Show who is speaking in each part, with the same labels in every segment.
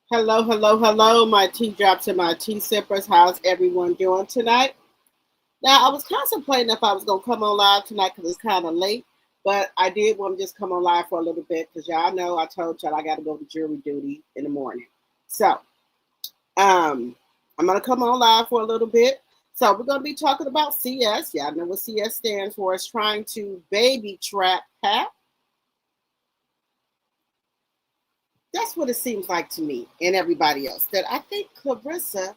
Speaker 1: Hello, hello, hello, my tea drops and my tea sippers. How's everyone doing tonight? Now, I was contemplating if I was going to come on live tonight because it's kind of late, but I did want to just come on live for a little bit because y'all know I told y'all I got to go to jury duty in the morning. So, I'm going to come on live for a little bit. So, we're going to be talking about CS. Y'all know what CS stands for. It's trying to baby trap Pat. That's what it seems like to me and everybody else. That I think Clarissa,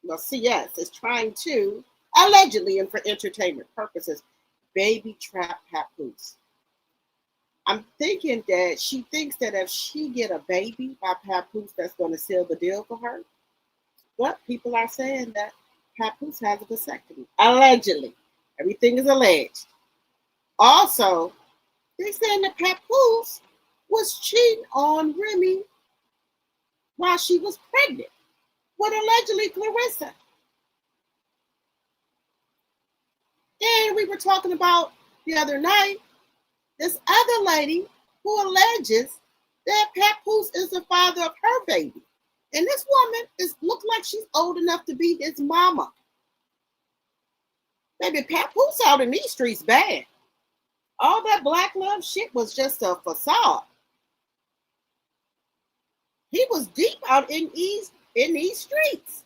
Speaker 1: well, CS is trying to, allegedly and for entertainment purposes, baby trap Papoose. I'm thinking that she thinks that if she get a baby by Papoose, that's going to seal the deal for her. But people are saying that Papoose has a vasectomy. Allegedly. Everything is alleged. Also, they're saying that Papoose was cheating on Remy while she was pregnant with allegedly Clarissa. And we were talking about the other night this other lady who alleges that Papoose is the father of her baby. And this woman looks like she's old enough to be his mama. Baby, Papoose out in these streets bad. All that black love shit was just a facade. He was deep out in these streets.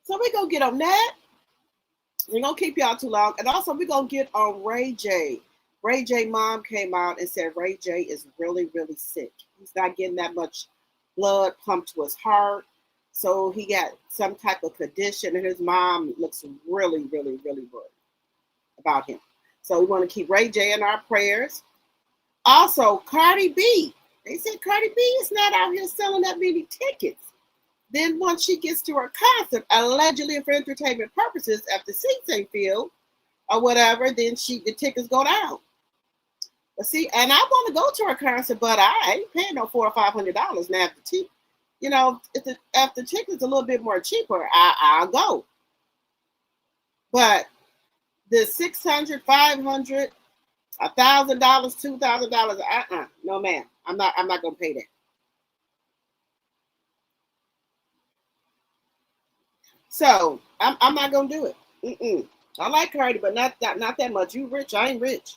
Speaker 1: So we're gonna get on that. We're gonna keep y'all too long. And also we're gonna get on Ray J. Ray J mom came out and said Ray J is really, really sick. He's not getting that much blood pumped to his heart. So he got some type of condition, and his mom looks really, really, really worried about him. So we want to keep Ray J in our prayers. Also, Cardi B. They said Cardi B is not out here selling that many tickets. Then once she gets to her concert, allegedly for entertainment purposes, after seats ain't filled or whatever, then the tickets go down. But see, and I want to go to her concert, but I ain't paying no $400 or $500 now. If the ticket's a little bit more cheaper, I'll go. But the $600, $500, $1,000, $2,000, no ma'am, I'm not gonna pay that. So I'm not gonna do it. I like Cardi, but not that much. You rich, I ain't rich.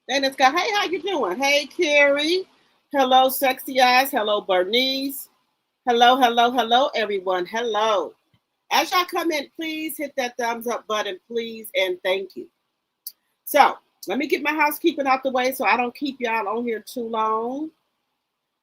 Speaker 1: Then it's got, hey, how you doing? Hey, Carrie. Hello, sexy eyes. Hello, Bernice. Hello, hello, hello, everyone. Hello. As y'all come in, please hit that thumbs up button, please, and thank you. So let me get my housekeeping out the way so I don't keep y'all on here too long.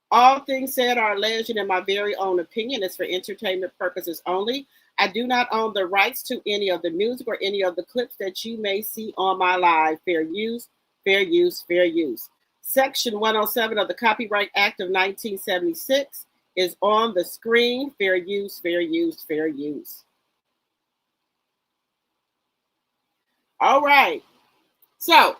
Speaker 1: All things said are alleged in my very own opinion. It's for entertainment purposes only. I do not own the rights to any of the music or any of the clips that you may see on my live. Fair use, fair use, fair use. Section 107 of the Copyright Act of 1976 is on the screen. Fair use, fair use, fair use. All right. So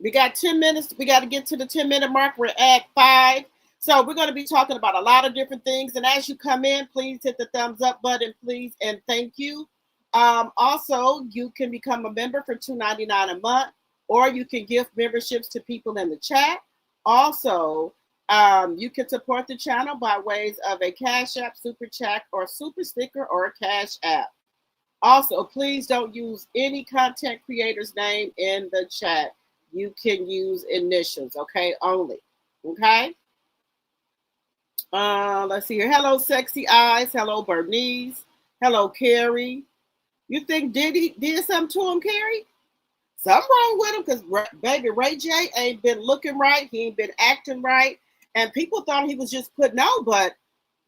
Speaker 1: we got 10 minutes. We got to get to the 10-minute mark. We're at 5. So we're going to be talking about a lot of different things. And as you come in, please hit the thumbs up button, please, and thank you. Also, you can become a member for $2.99 a month, or you can give memberships to people in the chat. Also, you can support the channel by ways of a Cash App, Super Chat, or Super Sticker, or a Cash App. Also, please don't use any content creator's name in the chat. You can use initials, okay, only, okay? Let's see here. Hello, sexy eyes. Hello, Bernice. Hello, Carrie. You think Diddy did something to him, Carrie? Something wrong with him because baby Ray J ain't been looking right. He ain't been acting right. And people thought he was just putting on, but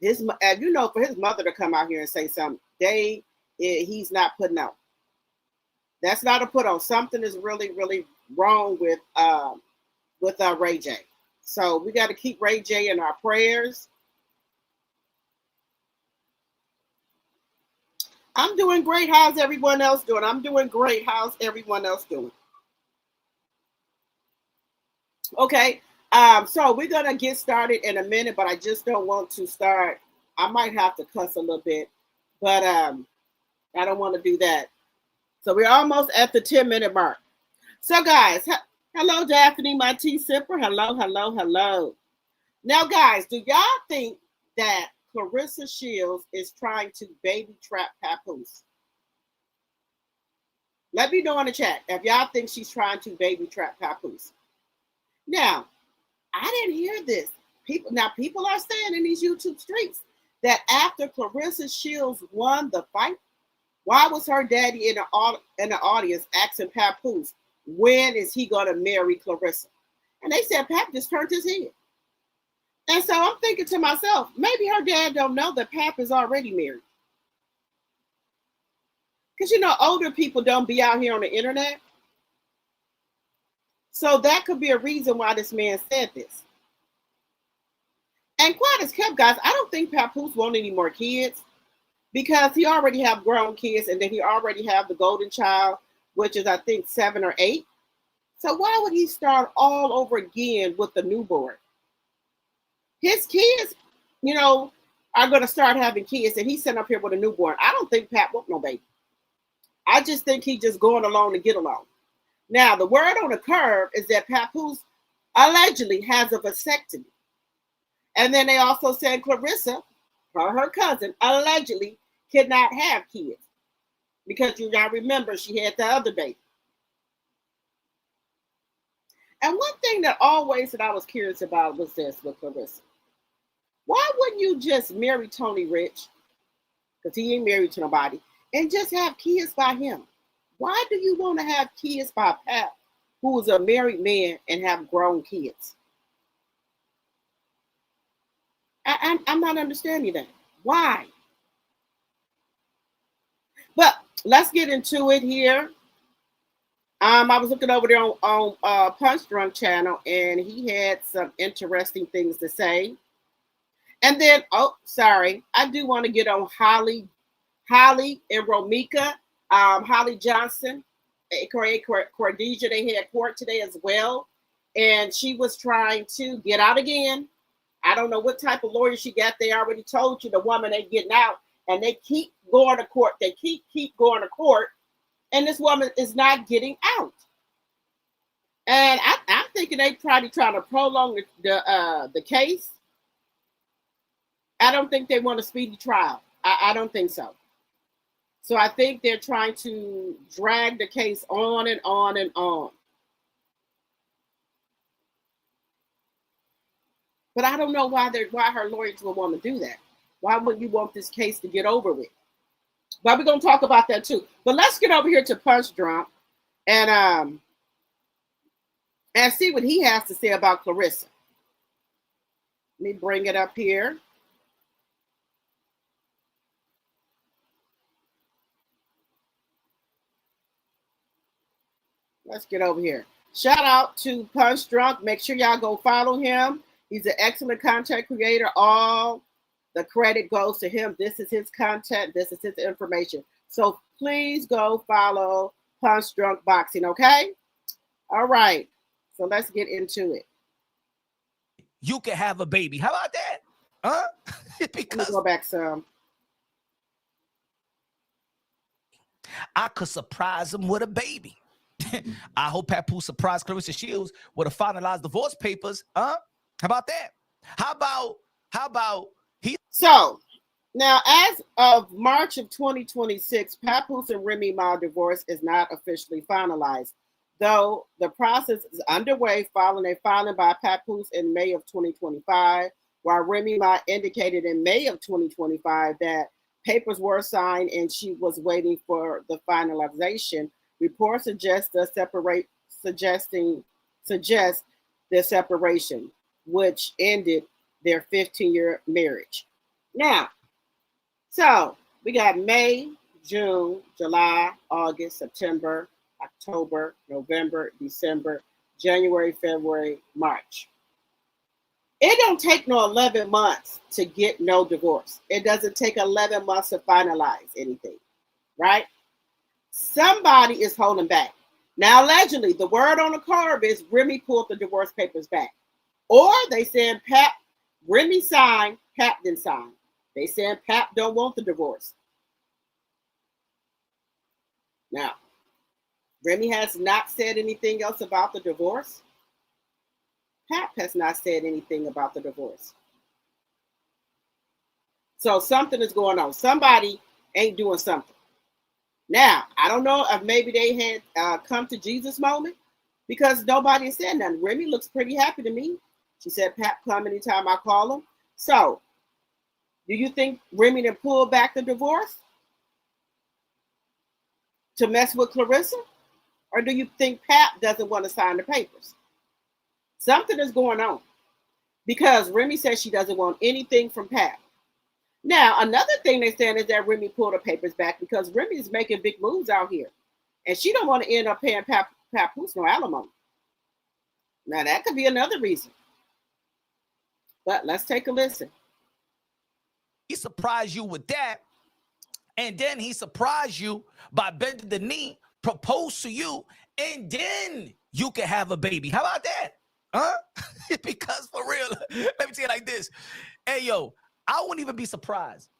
Speaker 1: for his mother to come out here and say something, he's not putting on. That's not a put on. Something is really, really wrong with Ray J. So we got to keep Ray J in our prayers. I'm doing great. How's everyone else doing? I'm doing great. How's everyone else doing? Okay. So we're gonna get started in a minute, but I just don't want to start. I might have to cuss a little bit, but I don't want to do that. So we're almost at the 10-minute mark. So guys, hello Daphne, my tea sipper. Hello, hello, hello. Now, guys, do y'all think that Clarissa Shields is trying to baby trap Papoose? Let me know in the chat if y'all think she's trying to baby trap Papoose. Now, I didn't hear this. People are saying in these YouTube streets that after Clarissa Shields won the fight, why was her daddy in the audience asking Papoose, when is he going to marry Clarissa? And they said Pap just turned his head. And so I'm thinking to myself, maybe her dad don't know that Pap is already married. Because, older people don't be out here on the internet. So that could be a reason why this man said this. And quite as kept, guys, I don't think Papoose want any more kids because he already have grown kids and then he already have the golden child, which is, I think, 7 or 8. So why would he start all over again with the newborn? His kids, are going to start having kids and he's sitting up here with a newborn. I don't think Pap want no baby. I just think he's just going along to get along. Now, the word on the curve is that Papoose allegedly has a vasectomy. And then they also said Clarissa, her cousin, allegedly cannot have kids. Because you gotta remember she had the other baby. And one thing that I was curious about was this with Clarissa. Why wouldn't you just marry Tony Rich? Because he ain't married to nobody. And just have kids by him. Why do you want to have kids by Pap, who is a married man and have grown kids? I'm not understanding that. Why? But let's get into it here. I was looking over there on Punch Drunk channel, and he had some interesting things to say. And then, I do want to get on Holly and Romika, Holly Johnson, Cordija. They had court today as well, and she was trying to get out again. I don't know what type of lawyer she got. They already told you the woman ain't getting out, and they keep going to court. They keep going to court, and this woman is not getting out. And I'm thinking they probably trying to prolong the case. I don't think they want a speedy trial. I don't think so. So I think they're trying to drag the case on and on and on. But I don't know why her lawyers would want to do that. Why would you want this case to get over with? But we're going to talk about that too. But let's get over here to Punch Drunk and see what he has to say about Clarissa. Let me bring it up here. Let's get over here. Shout out to Punch Drunk. Make sure y'all go follow him. He's an excellent content creator. All the credit goes to him. This is his content. This is his information. So please go follow Punch Drunk Boxing, okay? All right. So let's get into it.
Speaker 2: You can have a baby. How about that? Huh?
Speaker 1: Because let me go back some.
Speaker 2: I could surprise him with a baby. I hope Papoose surprised Clarissa Shields with a finalized divorce papers. How about that? How about he?
Speaker 1: So now, as of March of 2026, Papoose and Remy Ma divorce is not officially finalized, though the process is underway following a filing by Papoose in May of 2025, while Remy Ma indicated in May of 2025 that papers were signed and she was waiting for the finalization. Reports suggest the separation, which ended their 15-year marriage. Now, so we got May, June, July, August, September, October, November, December, January, February, March. It don't take no 11 months to get no divorce. It doesn't take 11 months to finalize anything, right? Somebody is holding back. Now, allegedly, the word on the card is Remy pulled the divorce papers back. Or they said Remy signed, Pap didn't sign. They said Pap don't want the divorce. Now, Remy has not said anything else about the divorce. Pap has not said anything about the divorce. So something is going on. Somebody ain't doing something. Now, I don't know if maybe they had come to Jesus moment because nobody said nothing. Remy looks pretty happy to me. She said, Pap come anytime I call him. So, do you think Remy done pulled back the divorce to mess with Clarissa? Or do you think Pap doesn't want to sign the papers? Something is going on because Remy says she doesn't want anything from Pap. Now, another thing they're saying is that Remy pulled the papers back because Remy is making big moves out here. And she don't want to end up paying Papoose no alimony. Now, that could be another reason. But let's take a listen.
Speaker 2: He surprised you with that. And then he surprised you by bending the knee, proposed to you, and then you can have a baby. How about that? Huh? Because for real, let me tell you like this. Hey, yo, I wouldn't even be surprised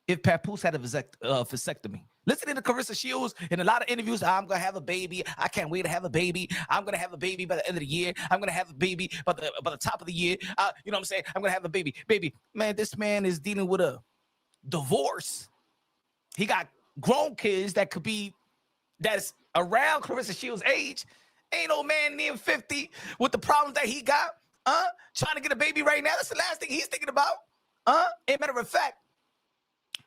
Speaker 2: if Papoose had a vasectomy. Listening to Clarissa Shields in a lot of interviews, I'm going to have a baby. I can't wait to have a baby. I'm going to have a baby by the end of the year. I'm going to have a baby by the top of the year. You know what I'm saying? I'm going to have a baby. Baby, man, this man is dealing with a divorce. He got grown kids that's around Clarissa Shields' age. Ain't no man near 50 with the problems that he got. Trying to get a baby right now. That's the last thing he's thinking about. As a matter of fact,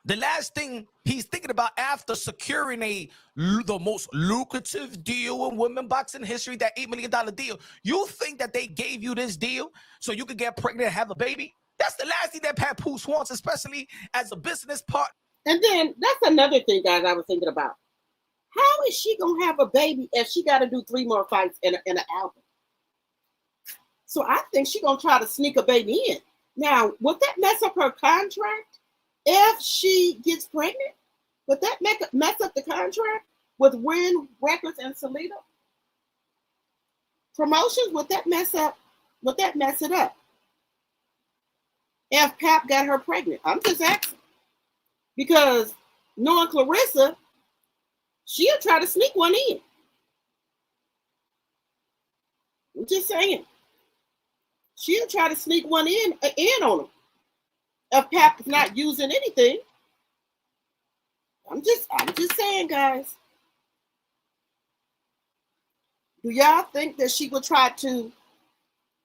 Speaker 2: the last thing he's thinking about after securing the most lucrative deal in women boxing history, that $8 million deal, you think that they gave you this deal so you could get pregnant and have a baby? That's the last thing that Papoose wants, especially as a business partner.
Speaker 1: And then that's another thing, guys, I was thinking about. How is she going to have a baby if she got to do 3 more fights in an album? So I think she's going to try to sneak a baby in. Now, would that mess up her contract? If she gets pregnant, would that mess up the contract with Win Records and Salida? Promotions, would that mess it up? If Pap got her pregnant? I'm just asking. Because knowing Clarissa, she'll try to sneak one in. I'm just saying. She'll try to sneak one in on him. If Pap is not using anything. I'm just saying, guys. Do y'all think that she will try to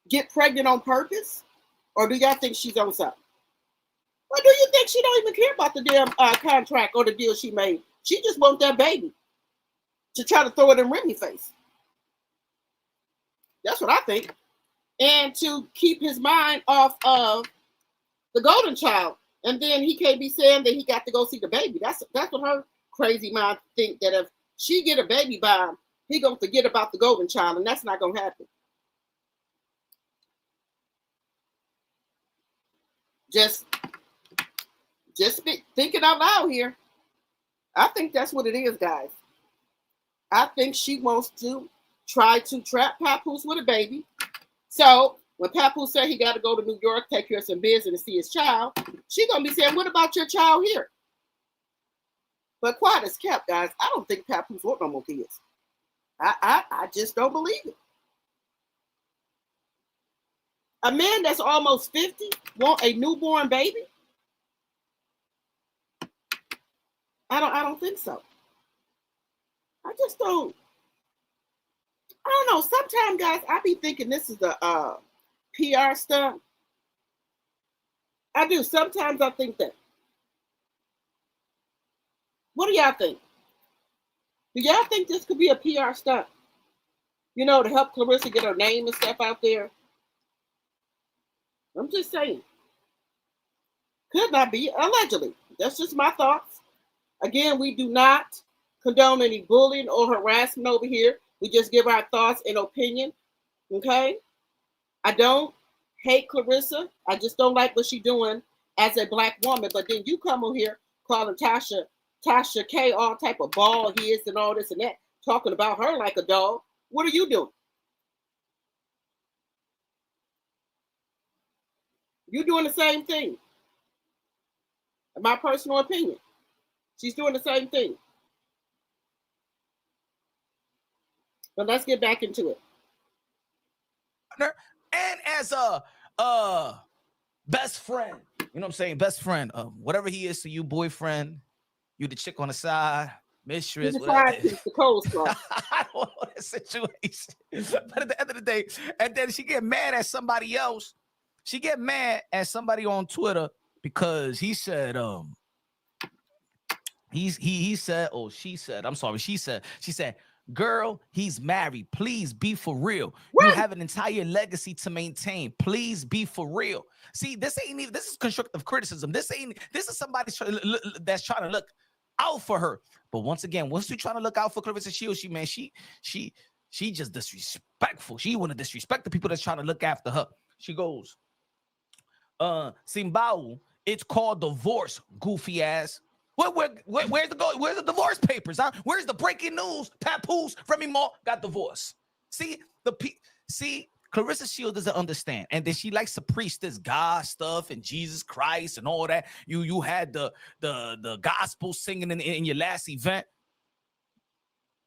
Speaker 1: get pregnant on purpose? Or do y'all think she's on something? Or do you think she don't even care about the damn contract or the deal she made? She just wants that baby to try to throw it in Remy's face. That's what I think. And to keep his mind off of the golden child. And then he can't be saying that he got to go see the baby. That's what her crazy mind think, that if she get a baby by him, he gonna forget about the golden child, and that's not gonna happen. Just thinking out loud here. I think that's what it is, guys. I think she wants to try to trap Papoose with a baby. So when Papoose said he got to go to New York, take care of some business and see his child, she gonna be saying, "What about your child here?" But quiet as kept, guys. I don't think Papoose want no more kids. I just don't believe it. A man that's almost 50 want a newborn baby? I don't think so. I just don't. I don't know. Sometimes, guys, I be thinking this is a PR stunt. I do. Sometimes I think that. What do y'all think? Do y'all think this could be a PR stunt? You know, to help Clarissa get her name and stuff out there? I'm just saying. Could not be, allegedly. That's just my thoughts. Again, we do not condone any bullying or harassment over here. We just give our thoughts and opinion. Okay? I don't hate Clarissa. I just don't like what she's doing as a black woman. But then you come on here calling Tasha K all type of bald heads and all this and that. talking about her like a dog. What are you doing? You're doing the same thing. In my personal opinion, she's doing the same thing. But let's get back into it.
Speaker 2: And as a best friend, you know what I'm saying? Best friend, whatever he is to you, boyfriend, you the chick on the side, mistress,
Speaker 1: The
Speaker 2: whatever.
Speaker 1: piece, the coleslaw.
Speaker 2: I don't know that situation. But at the end of the day, and then she get mad at somebody else. She get mad at somebody on Twitter because he said, he said, oh, she said, I'm sorry, she said, girl, he's married. Please be for real.
Speaker 1: What?
Speaker 2: You have an entire legacy to maintain. Please be for real. See, this ain't even, this is constructive criticism. This is somebody that's trying to look out for her. But once again, once you're trying to look out for Clarissa Shields, she just disrespectful. She want to disrespect the people that's trying to look after her. She goes, Simbao, it's called divorce, goofy ass. Where's the divorce papers? Huh? Where's the breaking news? Papoose, Remy Ma got divorced. See, Clarissa Shields doesn't understand, and then she likes to preach this God stuff and Jesus Christ and all that. You had the gospel singing in your last event.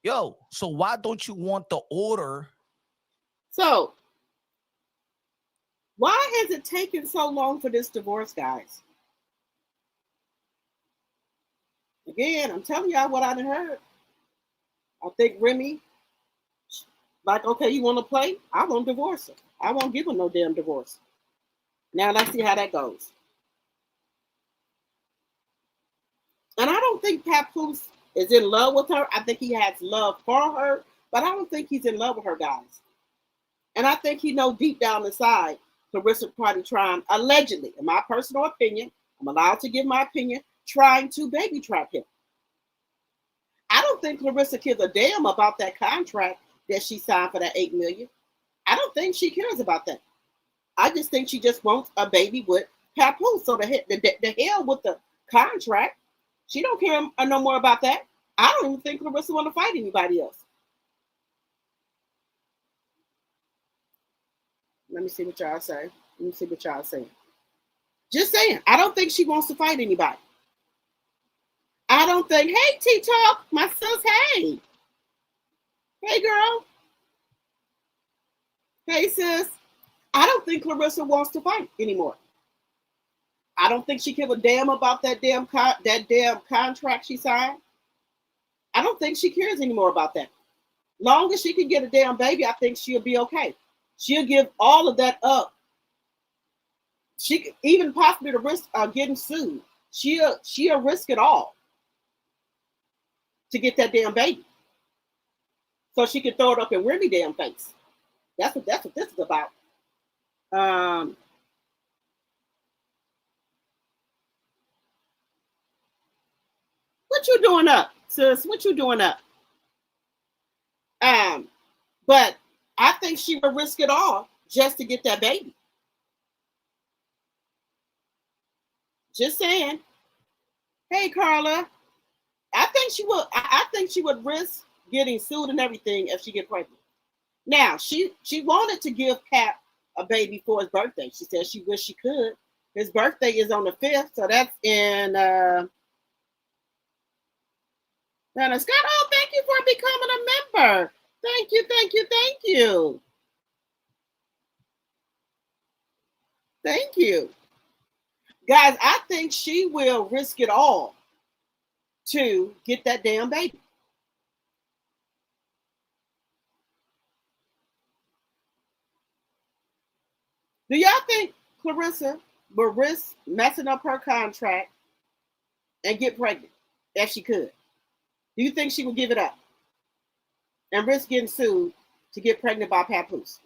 Speaker 2: Yo, so why don't you want the order?
Speaker 1: So, why has it taken so long for this divorce, guys? Again, I'm telling y'all what I done heard. I think Remy, like, okay, you want to play? I won't divorce her. I won't give her no damn divorce. Now let's see how that goes. And I don't think Papoose is in love with her. I think he has love for her, but I don't think he's in love with her, guys. And I think he knows deep down inside Clarissa probably trying, allegedly, in my personal opinion, I'm allowed to give my opinion, trying to baby trap him. I don't think Clarissa cares a damn about that contract that she signed for that $8 million. I don't think she cares about that. I just think she just wants a baby with Papoose. So the hell with the contract. She don't care no more about that. I don't even think Clarissa want to fight anybody else. Let me see what y'all say. Let me see what y'all say. Just saying. I don't think she wants to fight anybody. I don't think, hey, T-Talk, my sis, hey. Hey, girl. Hey, sis. I don't think Clarissa wants to fight anymore. I don't think she give a damn about that damn contract she signed. I don't think she cares anymore about that. Long as she can get a damn baby, I think she'll be okay. She'll give all of that up. She could even possibly the risk of getting sued. She'll risk it all to get that damn baby, so she can throw it up in Remy damn face. That's what this is about. What you doing up, sis? What you doing up? But I think she would risk it all just to get that baby. Just saying. Hey, Carla. I think she would. I think she would risk getting sued and everything if she get pregnant. Now, she wanted to give Pat a baby for his birthday. She said she wished she could. His birthday is on the 5th, so that's in. Now, Scott, oh, thank you for becoming a member. Thank you, thank you, thank you. Thank you. Guys, I think she will risk it all to get that damn baby. Do y'all think Clarissa will risk messing up her contract and get pregnant if she could? Do you think she would give it up and risk getting sued to get pregnant by Papoose?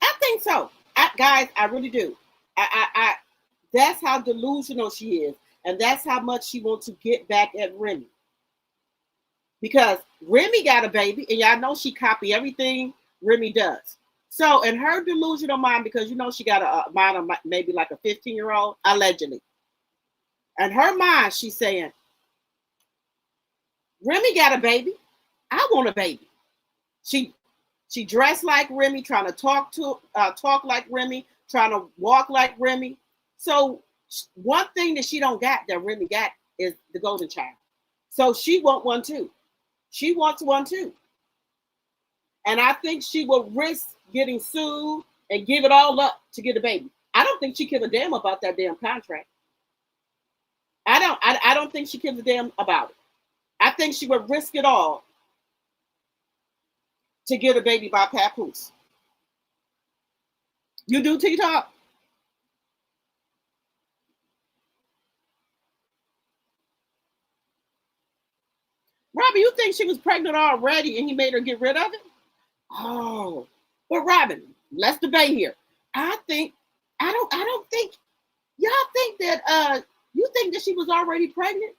Speaker 1: I think so. Guys, I really do. I that's how delusional she is. And that's how much she wants to get back at Remy. Because Remy got a baby, and y'all know she copy everything Remy does. So in her delusional mind, because you know she got a mind of maybe like a 15-year-old, allegedly. In her mind, she's saying, Remy got a baby. I want a baby. She she dressed like Remy, trying to talk like Remy, trying to walk like Remy. So one thing that she don't got that Remy got is the golden child. So she want one too. She wants one too. And I think she will risk getting sued and give it all up to get a baby. I don't think she gives a damn about that damn contract. I don't think she gives a damn about it. I think she would risk it all to get a baby by Papoose. You do, T-Top? Robbie, you think she was pregnant already and he made her get rid of it? Oh, but Robin, let's debate here. I don't think y'all think that you think that she was already pregnant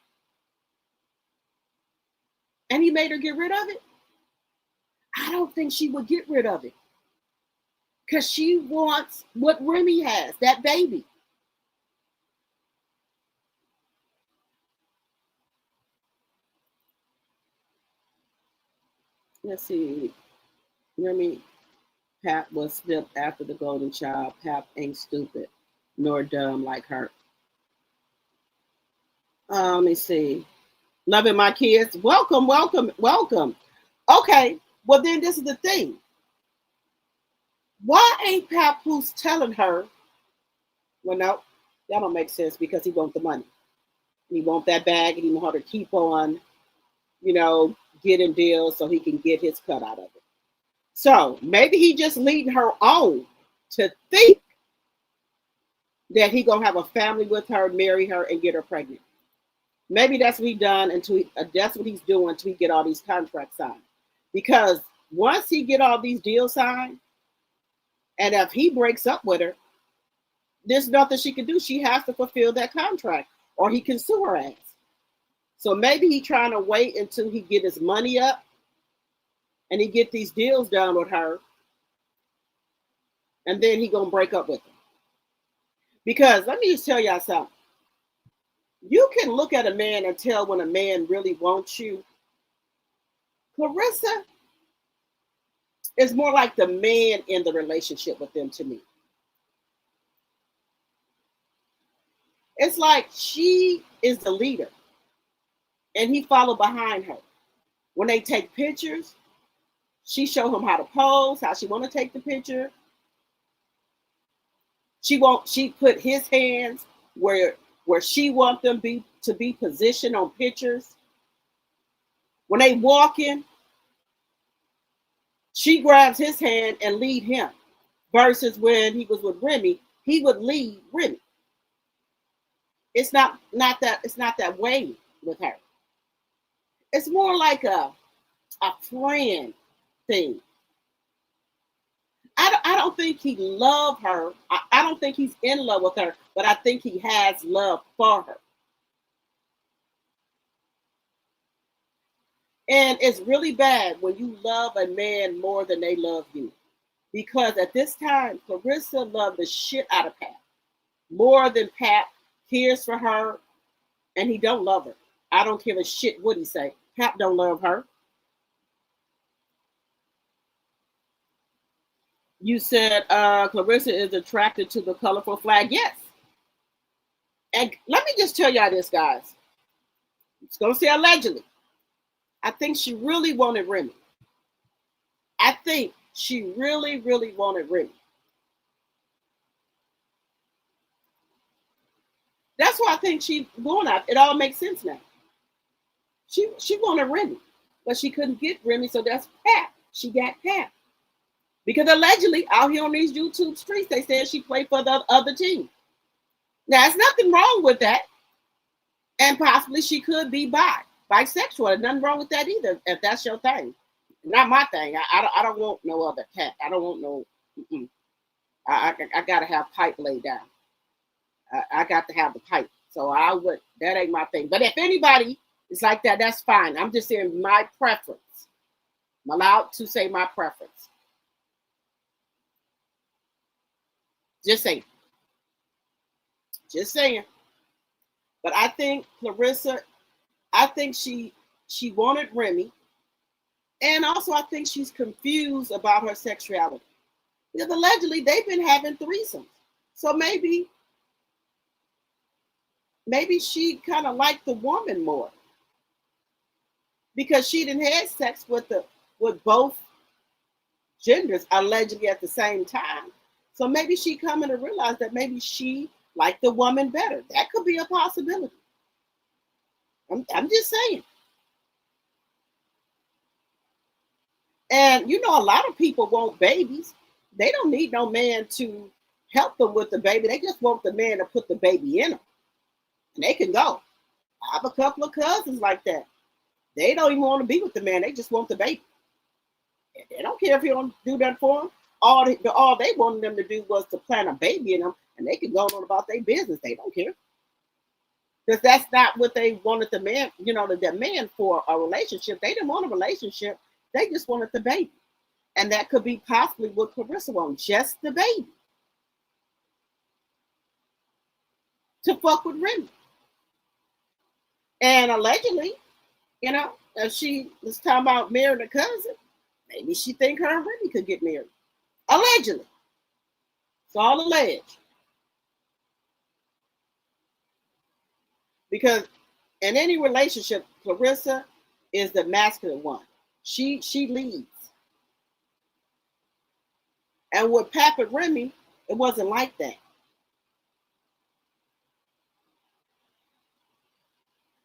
Speaker 1: and he made her get rid of it? I don't think she would get rid of it. Because she wants what Remy has, that baby. Let's see. Remy, Pap was snipped after the golden child. Pap ain't stupid nor dumb like her. Let me see. Loving my kids. Welcome, welcome, welcome. Okay, well then this is the thing. Why ain't Papoose telling her? Well, no, that don't make sense because he wants the money. He wants that bag and he want her to keep on, you know, getting deals so he can get his cut out of it. So maybe he just leading her on to think that he gonna have a family with her, marry her, and get her pregnant. Maybe that's what he done that's what he's doing until he get all these contracts signed. Because once he get all these deals signed, and if he breaks up with her, there's nothing she can do. She has to fulfill that contract, or he can sue her ass. So maybe he trying to wait until he get his money up, and he get these deals done with her, and then he gonna break up with her. Because let me just tell y'all something. You can look at a man and tell when a man really wants you. Clarissa is more like the man in the relationship with them to me. It's like she is the leader and he follow behind her. When they take pictures, she show him how to pose, how she want to take the picture. She put his hands where she want them to be positioned on pictures. When they walk in, she grabs his hand and lead him. Versus when he was with Remy, he would lead Remy. It's not that way with her. It's more like a friend thing. I don't think he loved her. I don't think he's in love with her, but I think he has love for her. And it's really bad when you love a man more than they love you. Because at this time, Clarissa loved the shit out of Pat. More than Pat cares for her, and he don't love her. I don't give a shit what he say. Pat don't love her. You said Clarissa is attracted to the colorful flag. Yes. And let me just tell y'all this, guys. It's going to say allegedly. I think she really wanted Remy. I think she really, really wanted Remy. That's why I think she going out. It all makes sense now. She wanted Remy, but she couldn't get Remy, so that's Pat. She got Pat. Because allegedly, out here on these YouTube streets, they said she played for the other team. Now, there's nothing wrong with that. And possibly she could be bisexual. There's nothing wrong with that either, if that's your thing. Not my thing. I don't want no other cat. I don't want no. I got to have pipe laid down. I got to have the pipe. So that ain't my thing. But if anybody is like that, that's fine. I'm just saying my preference. I'm allowed to say my preference. Just saying. Just saying. But I think Clarissa, I think she She wanted Remy. And also, I think she's confused about her sexuality. Because allegedly, they've been having threesomes. So maybe she kind of liked the woman more. Because she didn't have sex with both genders allegedly at the same time. So maybe she coming to realize that maybe she liked the woman better. That could be a possibility. I'm just saying. And you know, a lot of people want babies. They don't need no man to help them with the baby. They just want the man to put the baby in them. And they can go. I have a couple of cousins like that. They don't even want to be with the man. They just want the baby. They don't care if he don't do that for them. All they wanted them to do was to plant a baby in them, and they can go on about their business. They don't care. Because that's not what they wanted the man, you know, the demand for a relationship. They didn't want a relationship. They just wanted the baby. And that could be possibly what Clarissa wanted, just the baby. To fuck with Remy. And allegedly, you know, if she was talking about marrying a cousin, maybe she think her and Remy could get married. Allegedly. It's all alleged. Because in any relationship, Clarissa is the masculine one. She leads. And with Pap and Remy, it wasn't like that.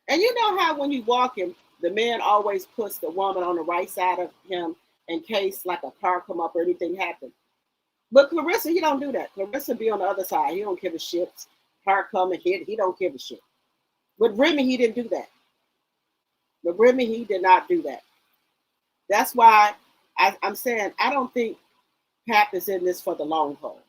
Speaker 1: And you know how when you walk him, the man always puts the woman on the right side of him in case like a car come up or anything happen. But Clarissa, he don't do that. Clarissa be on the other side. He don't give a shit. Car come and hit. He don't give a shit. With Remy, he didn't do that. With Remy, he did not do that. That's why I'm saying I don't think Pap is in this for the long haul.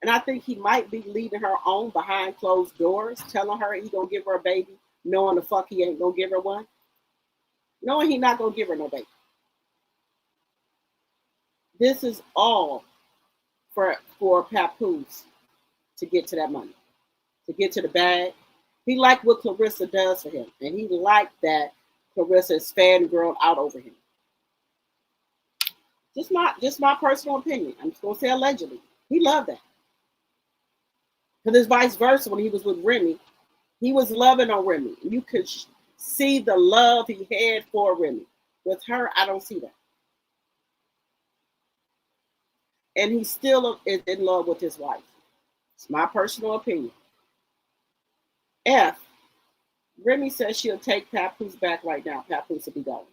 Speaker 1: And I think he might be leading her on behind closed doors, telling her he gonna give her a baby, knowing the fuck he ain't gonna give her one. Knowing he not gonna give her no baby. This is all for Papoose to get to that money, to get to the bag. He liked what Clarissa does for him, and he liked that Clarissa is fangirl out over him. Just my personal opinion. I'm just gonna say allegedly. He loved that. Because it's vice versa when he was with Remy. He was loving on Remy. You could see the love he had for Remy. With her, I don't see that. And he still is in love with his wife. It's my personal opinion. F. Remy says she'll take Papoose back right now. Papoose will be gone.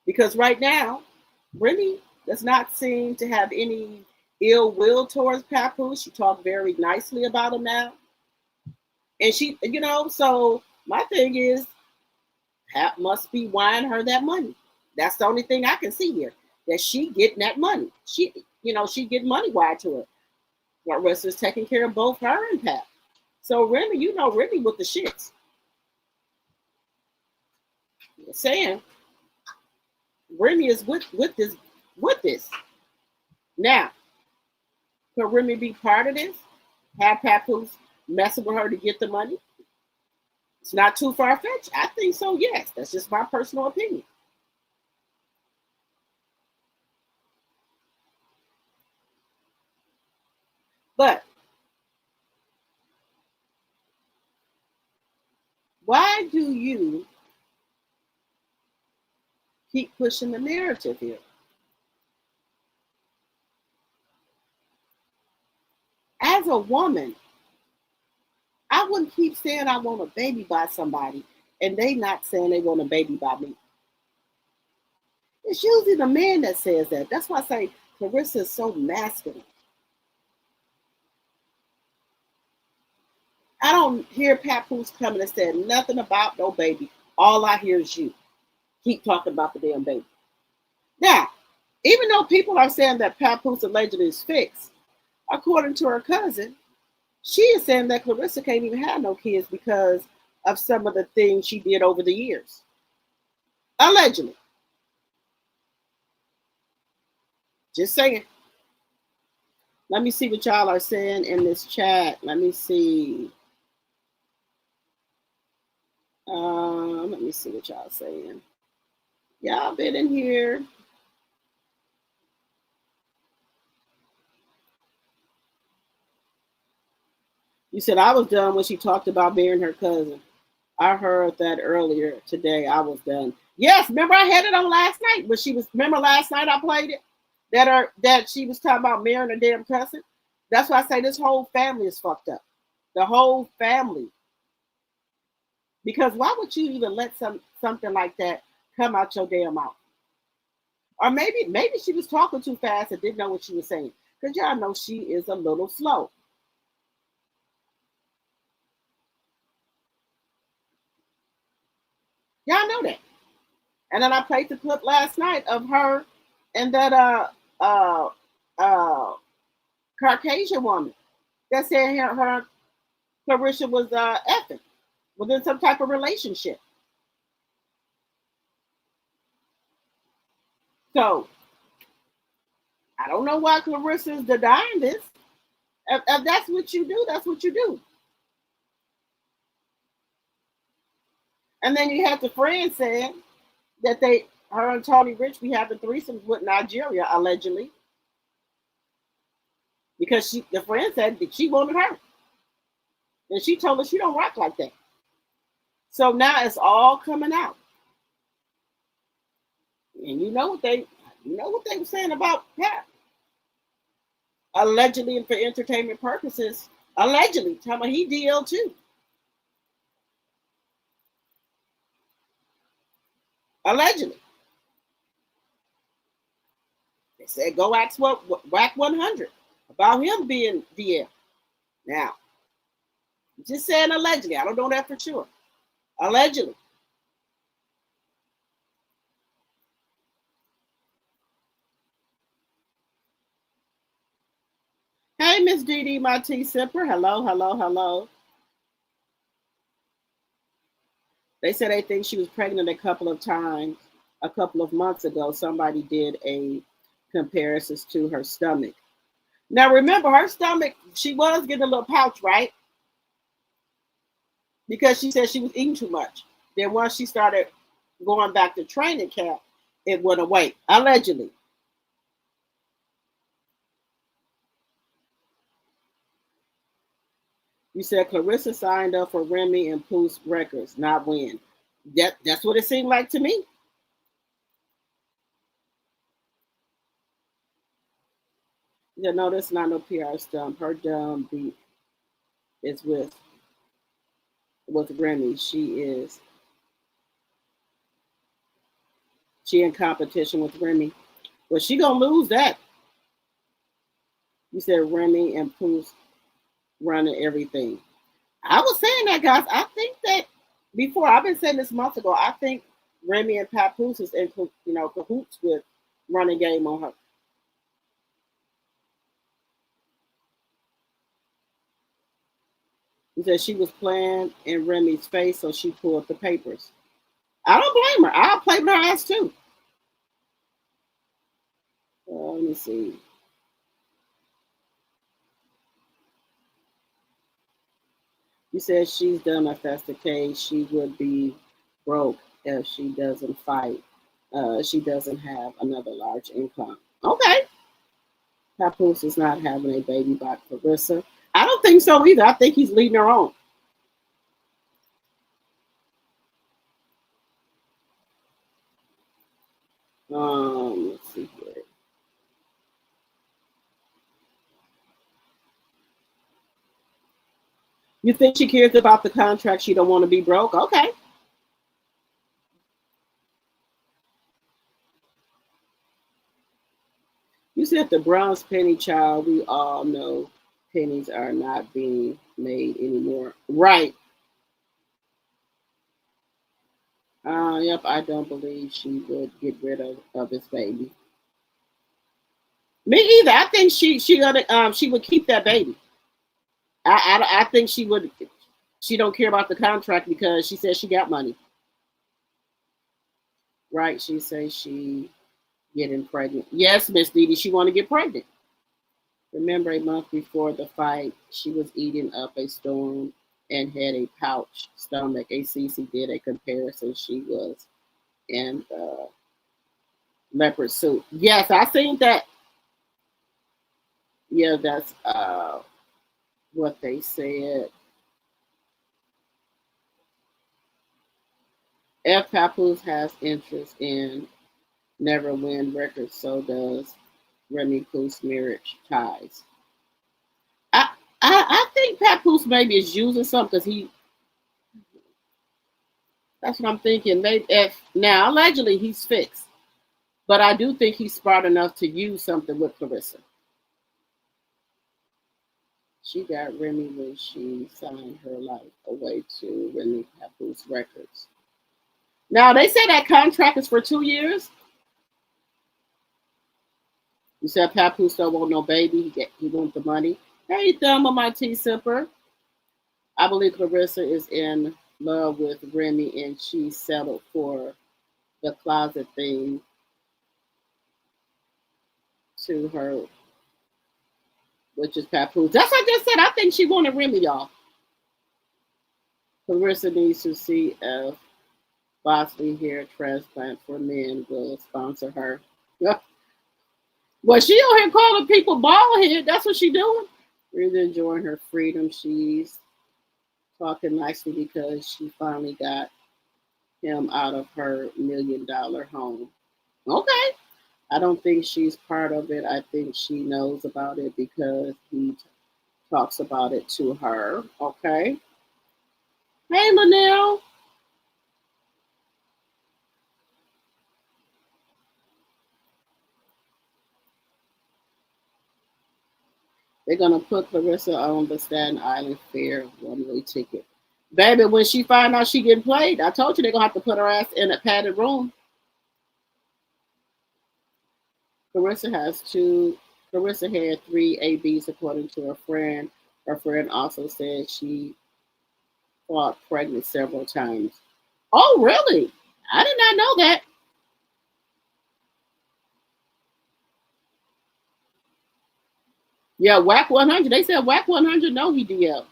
Speaker 1: Because right now, Remy does not seem to have any ill will towards Papoose. She talked very nicely about him now. And she, you know, so my thing is, Pap must be wiring her that money. That's the only thing I can see here. That she getting that money. She getting money wired to her. Clarissa's taking care of both her and Pap. So Remy, you know Remy with the shits. I'm saying Remy is with this. Now, could Remy be part of this? Have Papoose messing with her to get the money? It's not too far-fetched. I think so, yes. That's just my personal opinion. But why do you keep pushing the narrative here? As a woman, I wouldn't keep saying I want a baby by somebody and they not saying they want a baby by me. It's usually the man that says that. That's why I say Clarissa is so masculine. I don't hear Papoose coming and saying nothing about no baby. All I hear is you. Keep talking about the damn baby. Now, even though people are saying that Papoose allegedly is fixed, according to her cousin, she is saying that Clarissa can't even have no kids because of some of the things she did over the years. Allegedly. Just saying. Let me see what y'all are saying in this chat. Let me see. Let me see what y'all saying. Y'all been in here. You said I was done when she talked about marrying her cousin. I heard that earlier today. I was done. Yes, remember I had it on last night, but she was. Remember last night I played it that she was talking about marrying her damn cousin. That's why I say this whole family is fucked up. The whole family. Because why would you even let something like that come out your damn mouth? Or maybe she was talking too fast and didn't know what she was saying. Because y'all know she is a little slow. Y'all know that. And then I played the clip last night of her and that uh uh Caucasian woman that said her Clarissa was effing within some type of relationship. So I don't know why Clarissa's denying this. If that's what you do, that's what you do. And then you have the friend saying that her and Tony Rich be having threesomes with Nigeria allegedly because the friend said that she wanted her, and she told her she don't rock like that. So now it's all coming out, and you know what they were saying about Pat, allegedly and for entertainment purposes. Allegedly, talking about he DL too. Allegedly. They said go ask Whack 100 about him being DL. Now, just saying allegedly. I don't know that for sure. Allegedly. Hey, Miss Dee my tea sipper. Hello, hello, hello. They said they think she was pregnant a couple of times. A couple of months ago, somebody did a comparison to her stomach. Now, remember, her stomach, she was getting a little pouch, right? Because she said she was eating too much. Then once she started going back to training camp, it went away, allegedly. You said Clarissa signed up for Remy and Pooh's records, not win. That's what it seemed like to me. Yeah, no, that's not no PR stunt. Her dumb beat is with Remy. She in competition with Remy. Well, she gonna lose that. You said Remy and Pooh's running everything. I was saying that, guys. I think that before I've been saying this months ago. I think Remy and Papoose is in cahoots with running game on her. He said she was playing in Remy's face, so she pulled the papers. I don't blame her. I'll play my ass too. Let me see. You said she's done if that's the case. She would be broke if she doesn't fight. She doesn't have another large income. Okay. Papoose is not having a baby by Clarissa. I don't think so either. I think he's leading her on. Let's see here. You think she cares about the contract? She don't want to be broke? Okay. You said the bronze penny child. We all know pennies are not being made anymore. Right. Yep, I don't believe she would get rid of this baby. Me either. I think she would keep that baby. I think she would. She don't care about the contract because she says she got money. Right? She says she getting pregnant. Yes, Miss Didi, she want to get pregnant. Remember, a month before the fight, she was eating up a storm and had a pouch stomach. ACC did a comparison. She was in the leopard suit. Yes, I think that. Yeah, that's what they said. F. Papoose has interest in Neverland Records, so does Remy Pooh's marriage ties. I, I think Papoose maybe is using something because he. That's what I'm thinking. Maybe if now allegedly he's fixed, but I do think he's smart enough to use something with Clarissa. She got Remy when she signed her life away to Remy Papoose Records. Now they say that contract is for 2 years. You said Papoose don't want no baby. He want the money. Hey, Thelma, my tea sipper. I believe Clarissa is in love with Remy and she settled for the closet thing to her, which is Papoose. That's what I just said. I think she wanted Remy, y'all. Clarissa needs to see if Bosley hair transplant for men will sponsor her. Well, she on here calling people bald head. That's what she doing. Really enjoying her freedom. She's talking nicely because she finally got him out of her $1 million home. Okay. I don't think she's part of it. I think she knows about it because he talks about it to her. Okay. Hey, Linnell. They're gonna put Clarissa on the Staten Island Fair one-way ticket. Baby, when she find out she getting played, I told you they're gonna have to put her ass in a padded room. Clarissa has two. Clarissa had three ABs according to her friend. Her friend also said she fought pregnant several times. Oh, really? I did not know that. Yeah, WAC 100. They said WAC 100 no EDL.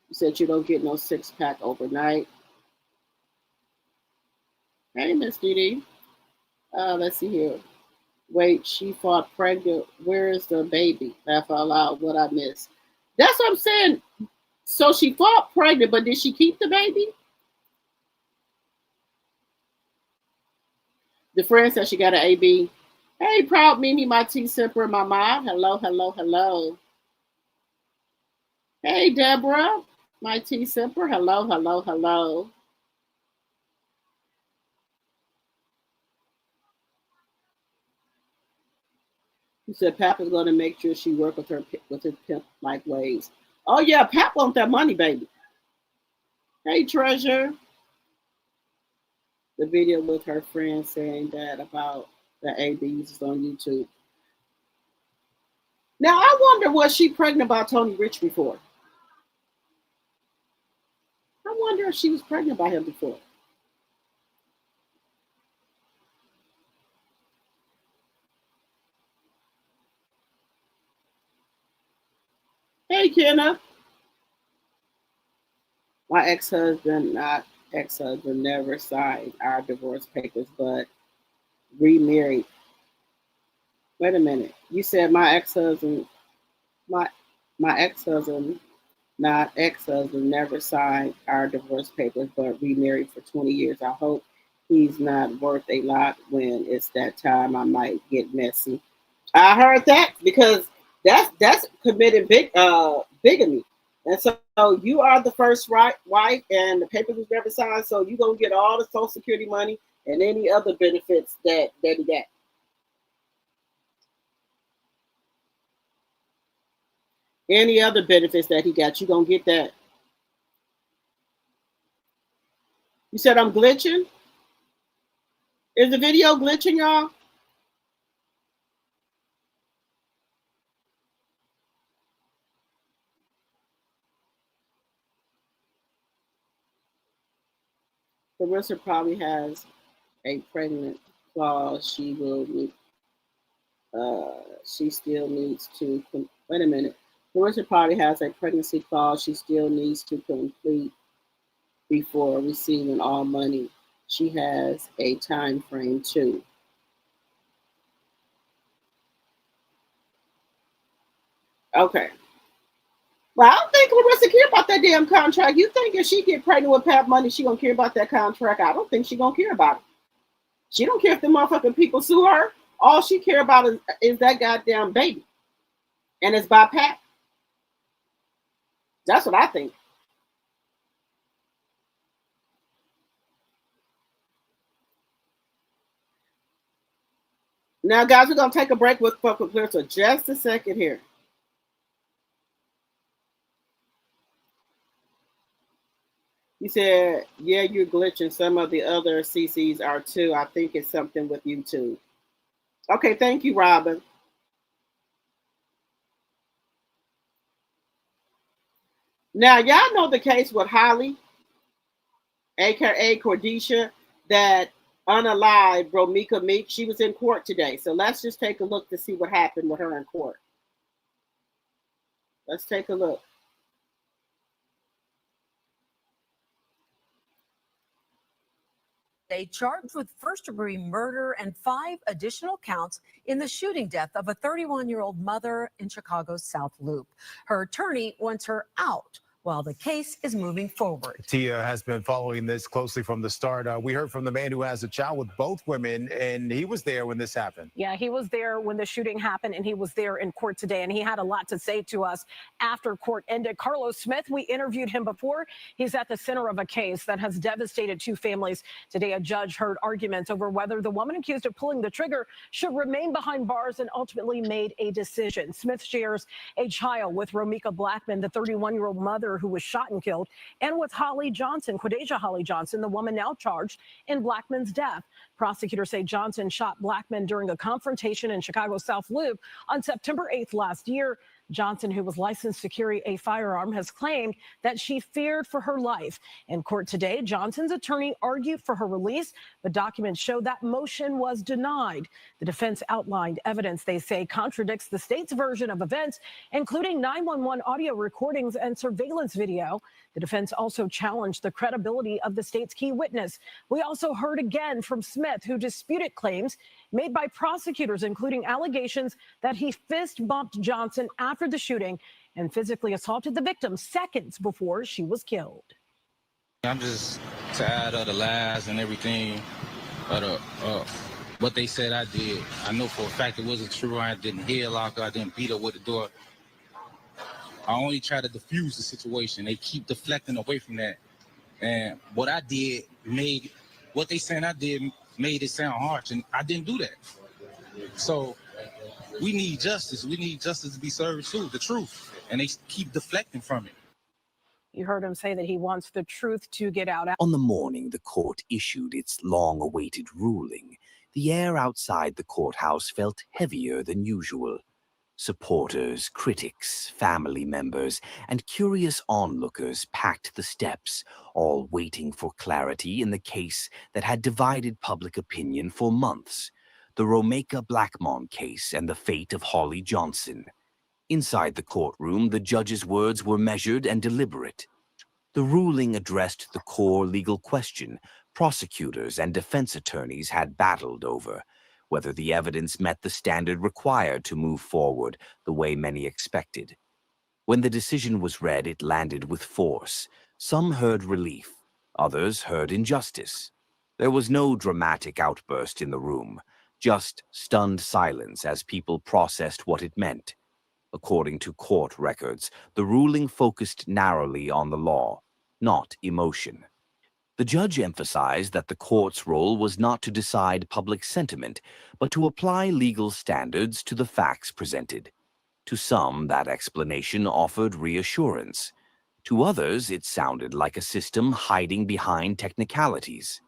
Speaker 1: You said you don't get no six-pack overnight. Hey, Miss DD. Let's see here. Wait, she fought pregnant. Where is the baby? Laugh out loud. What I missed. That's what I'm saying. So she fought pregnant, but did she keep the baby? The friend said she got an AB. Hey, proud Mimi, my tea sipper, my mom. Hello, hello, hello. Hey, Deborah, my tea sipper. Hello, hello, hello. He said Pap is going to make sure she work with his pimp like ways. Oh yeah, Pap wants that money, baby. Hey, Treasure. The video with her friend saying that about the ABs is on YouTube. Now I wonder, was she pregnant by Tony Rich before? I wonder if she was pregnant by him before. Hey, Kenna. My ex-husband, not ex-husband, never signed our divorce papers, but remarried. Wait a minute. You said my my ex-husband, not ex-husband, never signed our divorce papers, but remarried for 20 years. I hope he's not worth a lot when it's that time. I might get messy. I heard that because that's committed bigamy, and so you are the first wife, and the papers was never signed, so you gonna get all the Social Security money and any other benefits that he got. Any other benefits that he got, you gonna get that. You said I'm glitching. Is the video glitching, y'all? Carissa probably has a pregnant clause. She will. She still needs to, wait a minute. Clarissa Party has a pregnancy clause she still needs to complete before receiving all money. She has a time frame too. Okay. Well, I don't think Clarissa care about that damn contract. You think if she get pregnant with Pat Money, she gonna care about that contract? I don't think she gonna care about it. She don't care if the motherfucking people sue her. All she care about is that goddamn baby, and it's by Pat. That's what I think. Now, guys, we're gonna take a break with fucking Clarissa just a second here. You said, yeah, you're glitching. Some of the other CCs are too. I think it's something with YouTube. Okay, thank you, Robin. Now, y'all know the case with Holly, aka Cordisha, that unalived Romika Meek. She was in court today. So let's just take a look to see what happened with her in court. Let's take a look.
Speaker 3: They charged with first-degree murder and 5 additional counts in the shooting death of a 31-year-old mother in Chicago's South Loop. Her attorney wants her out while the case is moving forward.
Speaker 4: Tia has been following this closely from the start. We heard from the man who has a child with both women, and he was there when this happened.
Speaker 5: Yeah, he was there when the shooting happened, and he was there in court today, and he had a lot to say to us after court ended. Carlos Smith, we interviewed him before. He's at the center of a case that has devastated 2 families. Today, a judge heard arguments over whether the woman accused of pulling the trigger should remain behind bars and ultimately made a decision. Smith shares a child with Romika Blackman, the 31-year-old mother who was shot and killed, and with Holly Johnson, Quadeja Holly Johnson, the woman now charged in Blackman's death. Prosecutors say Johnson shot Blackman during a confrontation in Chicago's South Loop on September 8th last year. Johnson, who was licensed to carry a firearm, has claimed that she feared for her life. In court today, Johnson's attorney argued for her release, but documents show that motion was denied. The defense outlined evidence they say contradicts the state's version of events, including 911 audio recordings and surveillance video. The defense also challenged the credibility of the state's key witness. We also heard again from Smith, who disputed claims made by prosecutors, including allegations that he fist bumped Johnson after the shooting and physically assaulted the victim seconds before she was killed.
Speaker 6: I'm just tired of the lies and everything, but what they said I did. I know for a fact it wasn't true. I didn't headlock her. I didn't beat her with the door. I only try to diffuse the situation. They keep deflecting away from that. And what I did what they saying I did made it sound harsh, and I didn't do that. So we need justice. We need justice to be served too, the truth. And they keep deflecting from it.
Speaker 5: You heard him say that he wants the truth to get out.
Speaker 7: On the morning the court issued its long-awaited ruling, the air outside the courthouse felt heavier than usual. Supporters, critics, family members, and curious onlookers packed the steps, all waiting for clarity in the case that had divided public opinion for months, the Romeka Blackmon case and the fate of Holly Johnson. Inside the courtroom, the judge's words were measured and deliberate. The ruling addressed the core legal question prosecutors and defense attorneys had battled over: whether the evidence met the standard required to move forward the way many expected. When the decision was read, it landed with force. Some heard relief, others heard injustice. There was no dramatic outburst in the room, just stunned silence as people processed what it meant. According to court records, the ruling focused narrowly on the law, not emotion. The judge emphasized that the court's role was not to decide public sentiment, but to apply legal standards to the facts presented. To some, that explanation offered reassurance. To others, it sounded like a system hiding behind technicalities.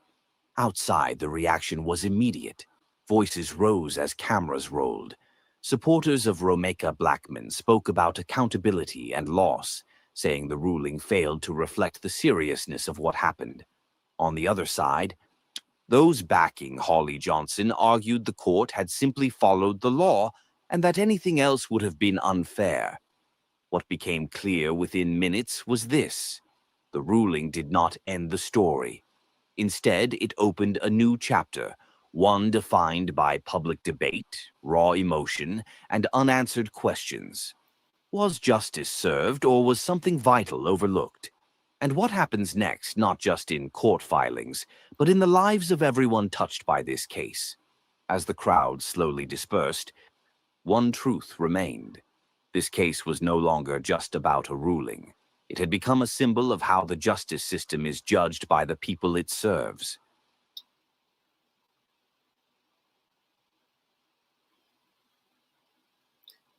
Speaker 7: Outside, the reaction was immediate. Voices rose as cameras rolled. Supporters of Romeka Blackman spoke about accountability and loss, saying the ruling failed to reflect the seriousness of what happened. On the other side, Those backing Holly Johnson argued the court had simply followed the law and that anything else would have been unfair. What became clear within minutes was this: the ruling did not end the story. Instead, it opened a new chapter, one defined by public debate, raw emotion, and unanswered questions. Was justice served, or was something vital overlooked? And what happens next, not just in court filings, but in the lives of everyone touched by this case? As the crowd slowly dispersed, one truth remained. This case was no longer just about a ruling. It had become a symbol of how the justice system is judged by the people it serves.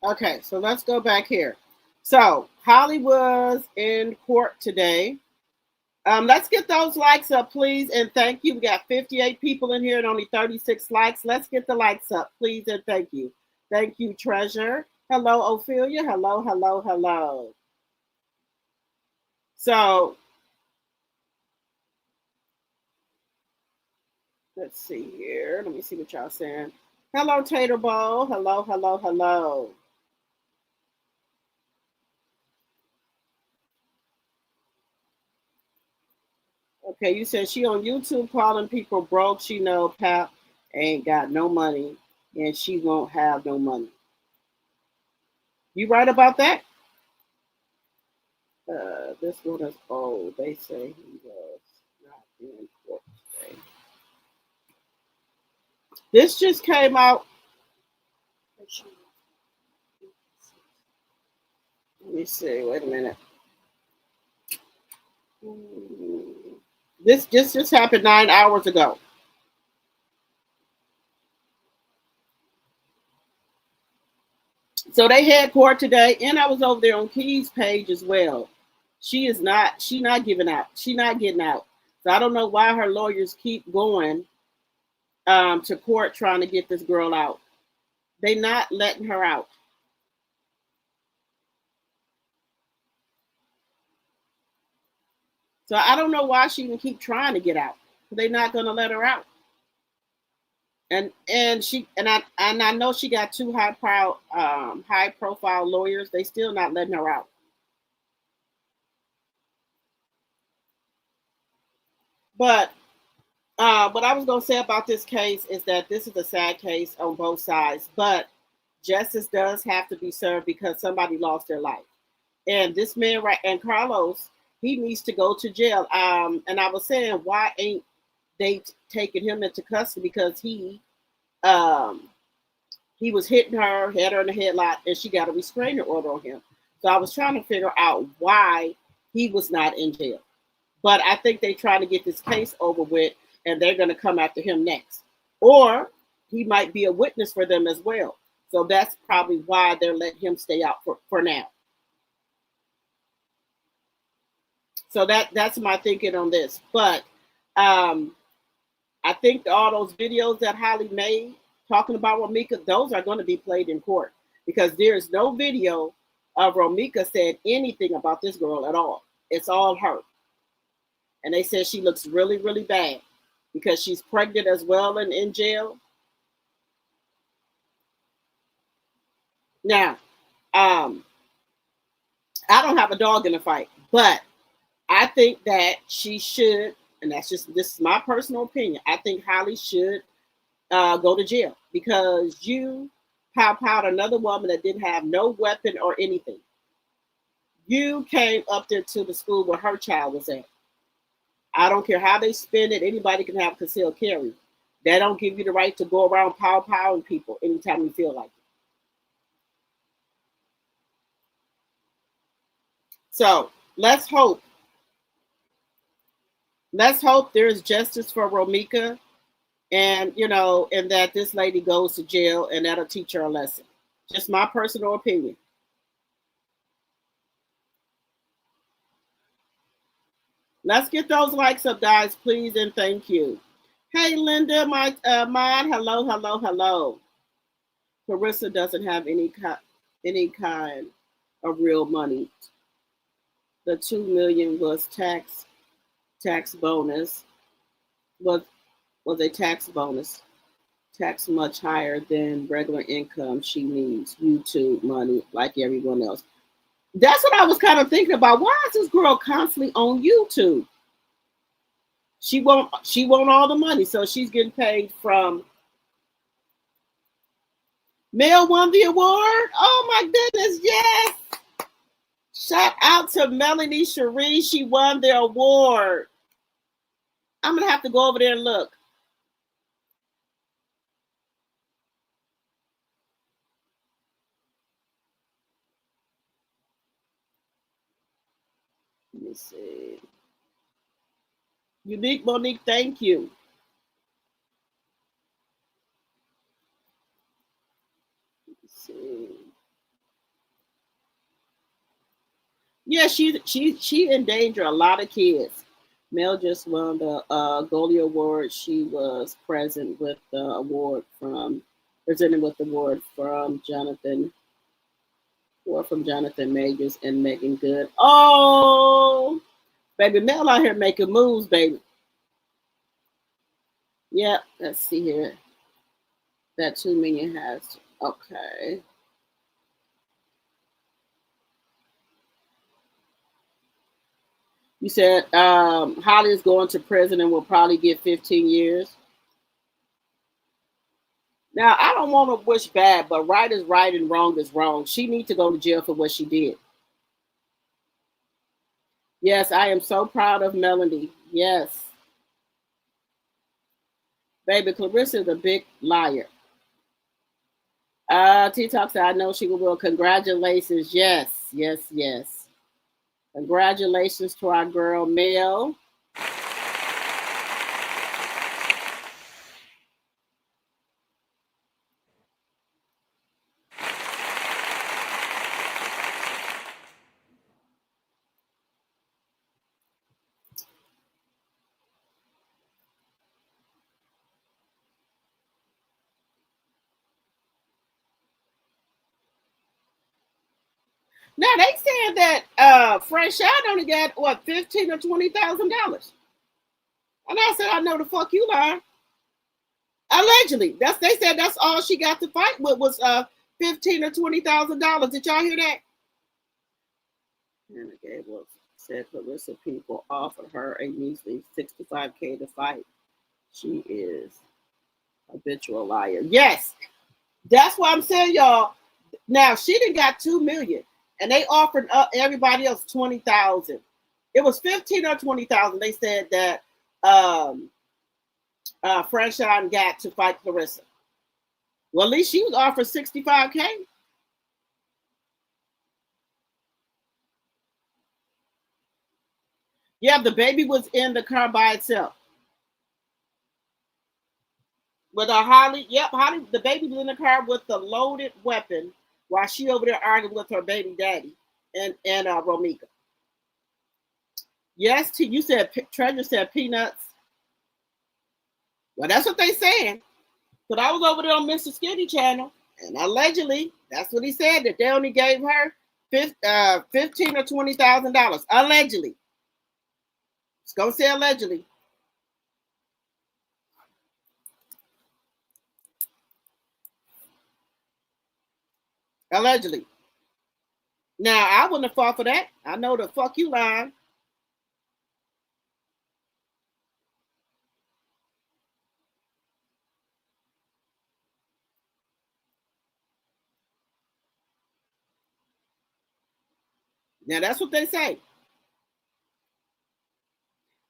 Speaker 1: Okay, so let's go back here. So Holly was in court today. Let's get those likes up, please, and thank you. We got 58 people in here and only 36 likes. Let's get the likes up, please, and thank you. Thank you, Treasure. Hello, Ophelia. Hello, hello, hello. So let's see here. Let me see what y'all saying. Hello, Tater Ball. Hello, hello, hello. Okay, you said she on YouTube calling people broke. She know Pap ain't got no money and she won't have no money. You right about that? This one is old. They say he was not in court today. This just came out. Let me see. Wait a minute. This just happened 9 hours ago. So they had court today, and I was over there on Key's page as well. She's not giving out. She's not getting out. So I don't know why her lawyers keep going to court trying to get this girl out. They're not letting her out. So I don't know why she even keep trying to get out. They're not going to let her out. And I know she got two high profile lawyers. They still not letting her out. But what I was going to say about this case is that this is a sad case on both sides, but justice does have to be served because somebody lost their life. And this man, right, and Carlos, he needs to go to jail. And I was saying, why ain't they taking him into custody? Because he was hitting her, had her in a headlock, and she got a restraining order on him. So I was trying to figure out why he was not in jail. But I think they're trying to get this case over with, and they're going to come after him next. Or he might be a witness for them as well. So that's probably why they're letting him stay out for now. So that's my thinking on this. But I think all those videos that Holly made talking about Romika, those are going to be played in court because there's no video of Romika said anything about this girl at all. It's all her. And they said she looks really, really bad because she's pregnant as well and in jail. Now, I don't have a dog in the fight, but I think that she should, and this is my personal opinion. I think Holly should go to jail because you out another woman that didn't have no weapon or anything. You came up there to the school where her child was at. I don't care how they spend it. Anybody can have concealed carry. They don't give you the right to go around powering people anytime you feel like it. So let's hope there's justice for Romika and, and that this lady goes to jail and that'll teach her a lesson. Just my personal opinion. Let's get those likes up, guys, please, and thank you. Hey, Linda, my mod. Hello, hello, hello. Carissa doesn't have any kind of real money. The $2 million was tax bonus. was a tax bonus, tax much higher than regular income. She needs YouTube money like everyone else. That's what I was kind of thinking about. Why is this girl constantly on YouTube? She won't all the money, so she's getting paid from. Mel won the award. Oh my goodness, yes! Shout out to Melanie Cherie. She won the award. I'm gonna have to go over there and look. Let me see. Unique Monique, thank you. Let's see. Yeah, she endangered a lot of kids. Mel just won the Goldie Award. She was present with the award from presented with the award from Jonathan Majors and Megan Good. Oh, baby, Mel out here making moves, baby. Yeah, let's see here. That 2 million has okay. You said Holly is going to prison and will probably get 15 years. Now, I don't want to wish bad, but right is right and wrong is wrong. She needs to go to jail for what she did. Yes, I am so proud of Melanie. Yes. Baby, Clarissa is a big liar. T-Talk said, I know she will. Congratulations. Yes, yes, yes. Congratulations to our girl, Mel. Now they said that Fresh Out only got what $15,000 or $20,000, and I said I know the fuck you lying. Allegedly, they said that's all she got to fight with was $15,000 or $20,000. Did y'all hear that? Hannah Gable said Clarissa people offered her a measly $65K to fight. She is a habitual liar. Yes, that's what I'm saying, y'all. Now she done got 2 million, and they offered everybody else 20,000. It was 15 or 20,000. They said that Franchon got to fight Clarissa. Well, at least she was offered 65K. Yeah, the baby was in the car by itself. With a Holly, yep, Holly, the baby was in the car with the loaded weapon while she over there arguing with her baby daddy and Romika. Yes, you said Treasure said peanuts. Well, that's what they saying. But I was over there on Mr. Skinny channel, and allegedly, that's what he said, that they only gave her $15,000 or $20,000. Allegedly. It's gonna say allegedly. Allegedly. Now I wouldn't have fought for that. I know the fuck you lying. Now that's what they say.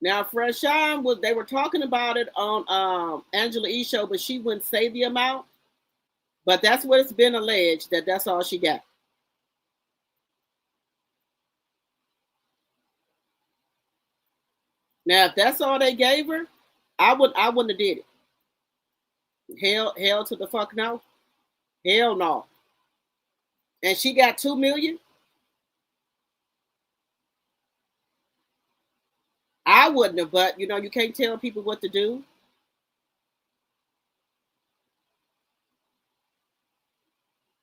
Speaker 1: Now Freshan was they were talking about it on Angela E show, but she wouldn't say the amount. But that's what it's been alleged that that's all she got. Now if that's all they gave her, I wouldn't have did it. Hell to the fuck no. Hell no. And she got 2 million. I wouldn't have, but you know, you can't tell people what to do.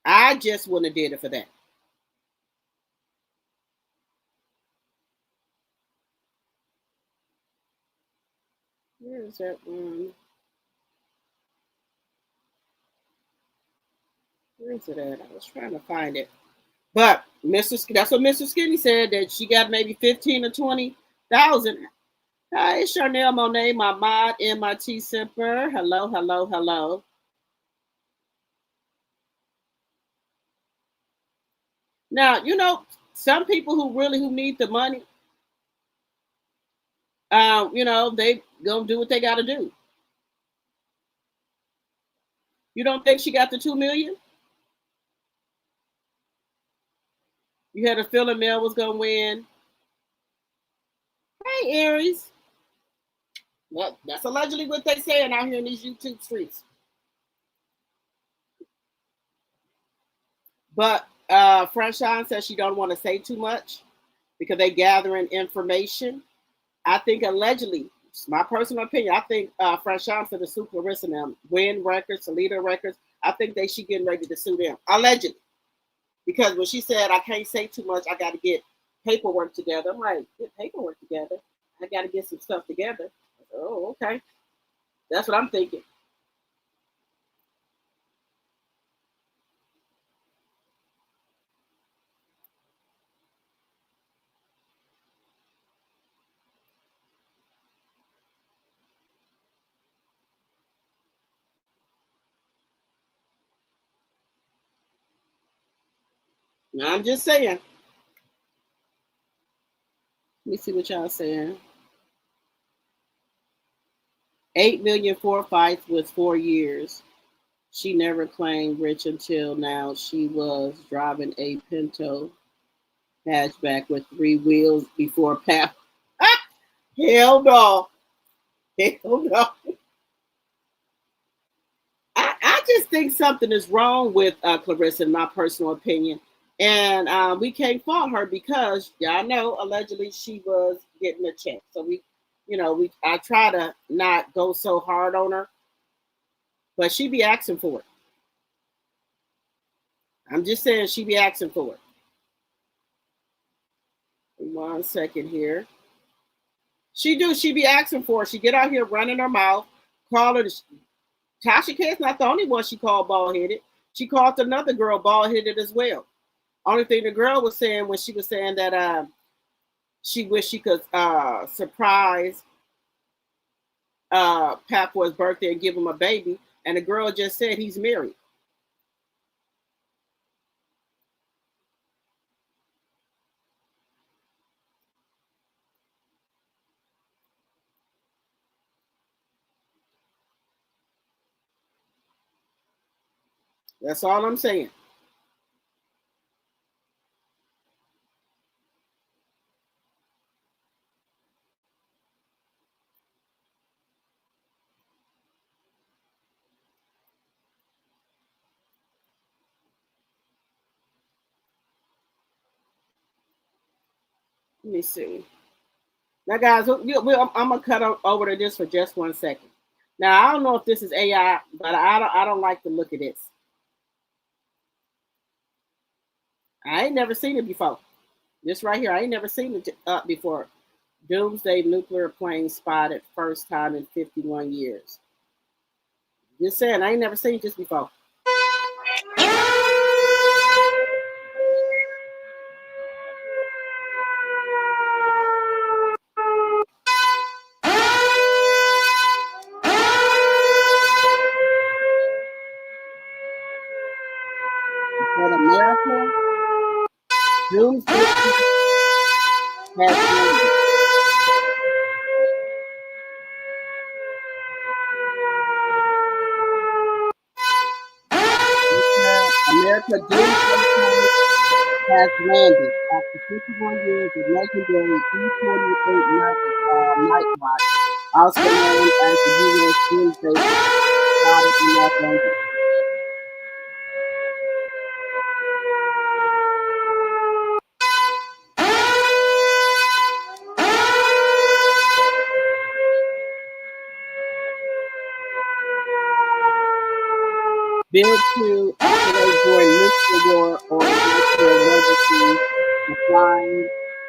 Speaker 1: I just wouldn't have did it for that. Where is that one? Where is it at? I was trying to find it. But that's what Mr. Skinny said, that she got maybe 15 or 20,000. Hi, Charnel Monet, my mod, MIT Simper. Hello, hello, hello. Now, some people who need the money, they gonna do what they gotta do. You don't think she got the 2 million? You had a feeling Mel was gonna win. Hey, Aries. That's allegedly what they saying out here in these YouTube streets. But Franchon says she don't want to say too much because they gathering information. I think allegedly, it's my personal opinion, I think Franchon for the Sue Clarissa and them, Win Records, Salida Records, I think she getting ready to sue them. Allegedly. Because when she said, I can't say too much, I got to get paperwork together. I'm like, get paperwork together? I got to get some stuff together. Oh, okay. That's what I'm thinking. Now, I'm just saying. Let me see what y'all saying. 8 million for fights with 4 years. She never claimed rich until now. She was driving a Pinto hatchback with 3 wheels before Pap. Hell no. Hell no. I just think something is wrong with Clarissa, in my personal opinion. And we can't fault her because y'all know allegedly she was getting a check. So I try to not go so hard on her, but she be asking for it. I'm just saying she be asking for it. 1 second here. She be asking for it. She get out here running her mouth, call her. Tasha K's not the only one she called bald headed. She called another girl bald headed as well. Only thing the girl was saying when she was saying that she wished she could surprise Pat for his birthday and give him a baby, and the girl just said he's married. That's all I'm saying. Let me see. Now, guys, I'm gonna cut over to this for just 1 second. Now, I don't know if this is AI, but I don't like the look of this. I ain't never seen it before. This right here, I ain't never seen it before. Doomsday nuclear plane spotted first time in 51 years. Just saying, I ain't never seen this before. For America, Doomsday has landed. America Doomsday has landed after 51 years of legendary E-48 night watch, also known as the U.S. Doomsday, spotted in Los Angeles. Built to operate during nuclear war or nuclear emergency, the flying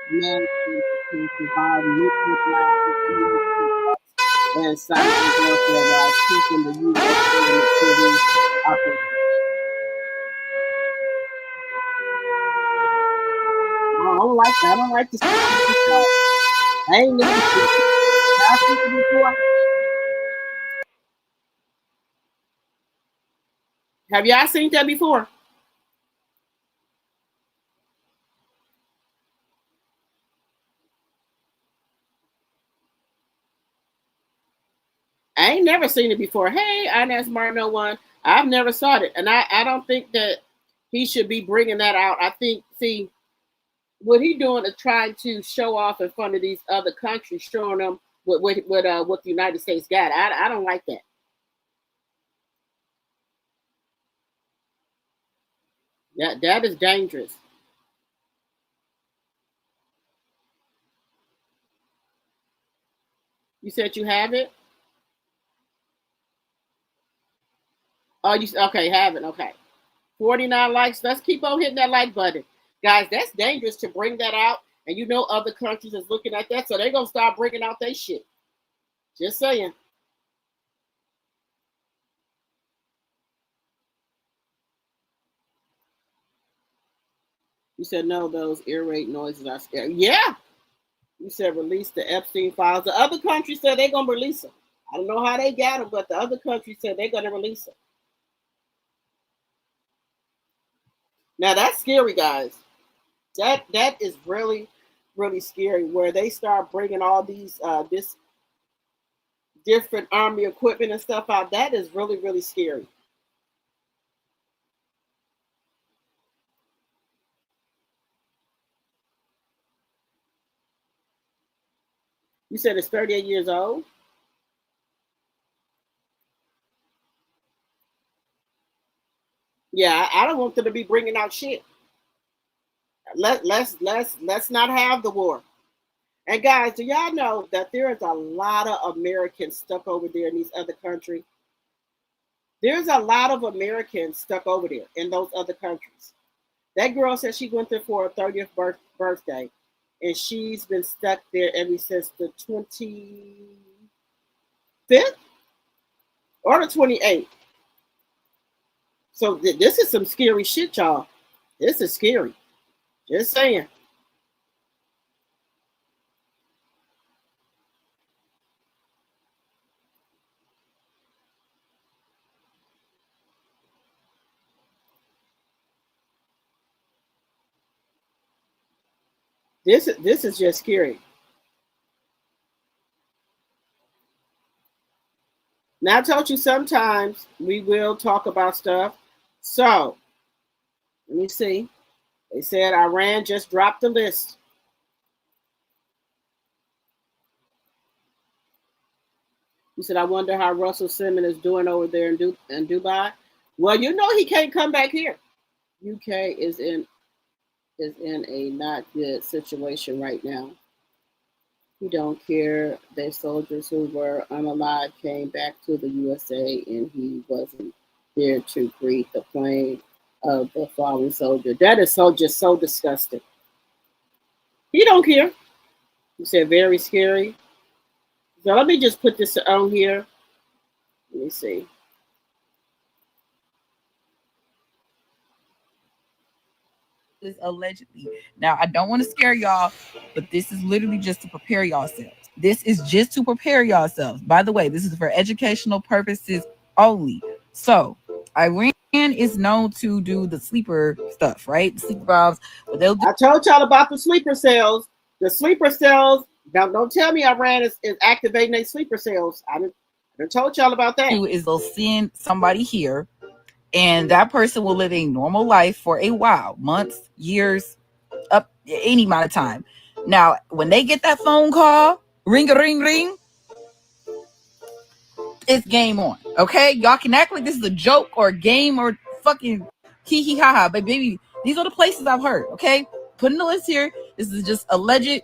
Speaker 1: management to provide nuclear blasts and cyber warfare while keeping the U.S. government operating. I don't like to see it. I ain't never seen it. Y'all seen it before? Have y'all seen that before? I ain't never seen it before. Hey, Inez Martin 01. I've never saw it. And I don't think that he should be bringing that out. I think, see, what he doing is trying to show off in front of these other countries, showing them what the United States got. I don't like that. That is dangerous. You said you have it? Oh, you okay, have it. Okay. 49 likes. Let's keep on hitting that like button. Guys, that's dangerous to bring that out. And you know other countries is looking at that, so they're going to start bringing out their shit. Just saying. You said, no, those ear rape noises are scary. Yeah. You said release the Epstein files. The other countries said they're going to release them. I don't know how they got them, but the other countries said they're going to release them. Now, that's scary, guys. That is really, really scary, where they start bringing all these this different army equipment and stuff out. That is really, really scary. You said it's 38 years old? Yeah, I don't want them to be bringing out shit. Let's not have the war. And guys, do y'all know that there is a lot of Americans stuck over there in these other countries? There's a lot of Americans stuck over there in those other countries. That girl said she went there for her 30th birthday, and she's been stuck there ever since the 25th or the 28th. So this is some scary shit, y'all. This is scary. Just saying. This is just scary. Now I told you sometimes we will talk about stuff. So let me see. They said Iran just dropped the list. He said, I wonder how Russell Simmons is doing over there in Dubai. Well, you know he can't come back here. UK is in a not good situation right now. He don't care. Their soldiers who were unalive came back to the USA, and he wasn't there to greet the plane of the fallen soldier. That is just so disgusting. He don't care. He said very scary. So let me just put this on here. Let me see.
Speaker 8: Is allegedly. Now, I don't want to scare y'all, but this is literally just to prepare yourselves. This is just to prepare yourselves. By the way, this is for educational purposes only. So, Iran is known to do the sleeper stuff, right? The sleeper bombs.
Speaker 1: I told y'all about the sleeper cells. The sleeper cells. Now, don't tell me Iran is activating their sleeper cells. I told y'all about that.
Speaker 8: Is they'll send somebody here, and that person will live a normal life for a while, months, years, up any amount of time. Now, when they get that phone call, ring a ring ring, it's game on. Okay, y'all can act like this is a joke or a game or fucking hee hee ha ha, but baby, these are the places I've heard. Okay, putting the list here. This is just alleged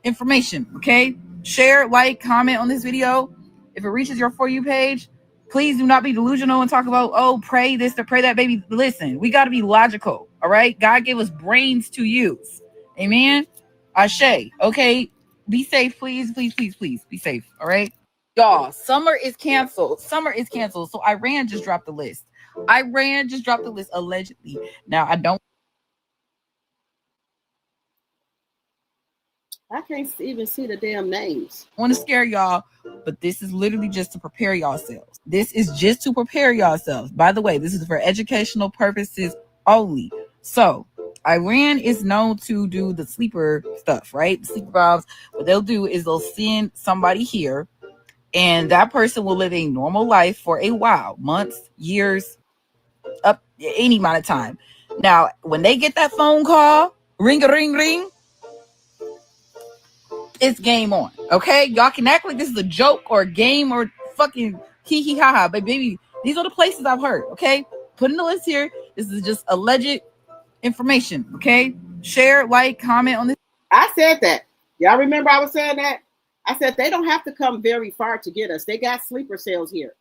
Speaker 8: information. Okay, share, like, comment on this video. If it reaches your For You page, please do not be delusional and talk about, oh, pray this or pray that, baby. Listen, we got to be logical. All right, God gave us brains to use. Amen. Ashe. Okay, be safe, please, please, please, please be safe. All right, y'all. Summer is canceled. Summer is canceled. So Iran just dropped the list. Iran just dropped the list allegedly. Now I don't.
Speaker 1: I can't even see the damn names.
Speaker 8: I want to scare y'all, but this is literally just to prepare yourselves. This is just to prepare yourselves. By the way, this is for educational purposes only. So, Iran is known to do the sleeper stuff, right? Sleeper bombs. What they'll do is they'll send somebody here, and that person will live a normal life for a while, months, years, up any amount of time. Now, when they get that phone call, ring a ring ring, it's game on. Okay, y'all can act like this is a joke or a game or fucking hee hee ha ha, but baby, these are the places I've heard. Okay, put in the list here. This is just alleged information. Okay, share, like, comment on this.
Speaker 1: I said that. Y'all remember I was saying that? I said they don't have to come very far to get us. They got sleeper cells here.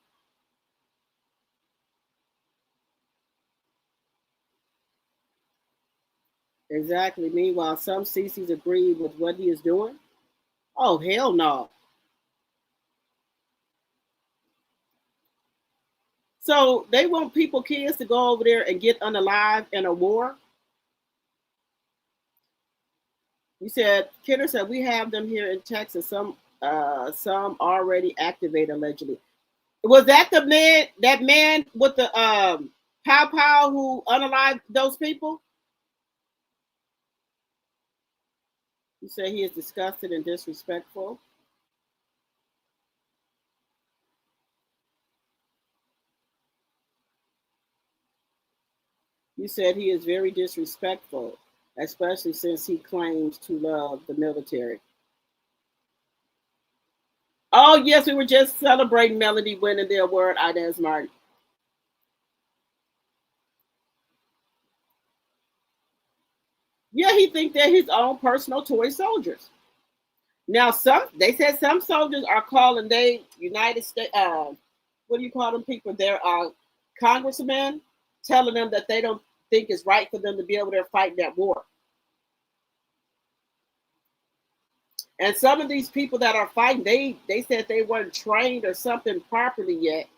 Speaker 1: Exactly. Meanwhile, some CCs agree with what he is doing. Oh, hell no. So they want kids to go over there and get unalive in a war. You said, Kidder said, we have them here in Texas. Some already activated allegedly. Was that the man, with the pow pow who unalived those people? You say he is disgusted and disrespectful. You said he is very disrespectful, especially since he claims to love the military. Oh, yes, we were just celebrating Melody winning the award, Inez Martin. Yeah, he thinks they're his own personal toy soldiers. Now, they said some soldiers are calling they United States, what do you call them people? They're congressmen, telling them that they don't think it's right for them to be over there fighting that war. And some of these people that are fighting, they said they weren't trained or something properly yet.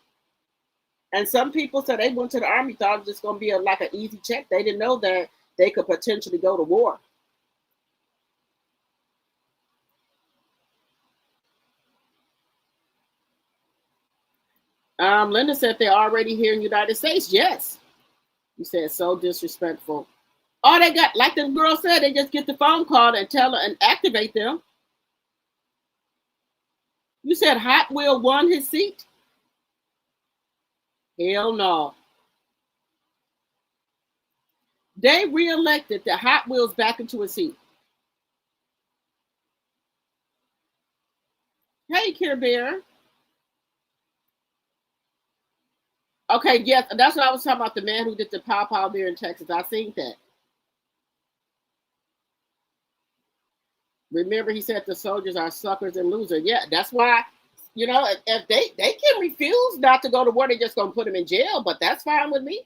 Speaker 1: And some people said they went to the army, thought it was just going to be like an easy check. They didn't know that they could potentially go to war. Linda said they're already here in the United States. Yes. You said so disrespectful. All they got, like the girl said, they just get the phone call and tell her and activate them. You said Hot Wheel won his seat? Hell no. They reelected the Hot Wheels back into a seat. Hey, Care Bear. Okay, yes, that's what I was talking about. The man who did the pow pow there in Texas. I seen that. Remember, he said the soldiers are suckers and losers. Yeah, that's why. You know, if they can refuse not to go to war, they're just gonna put them in jail. But that's fine with me.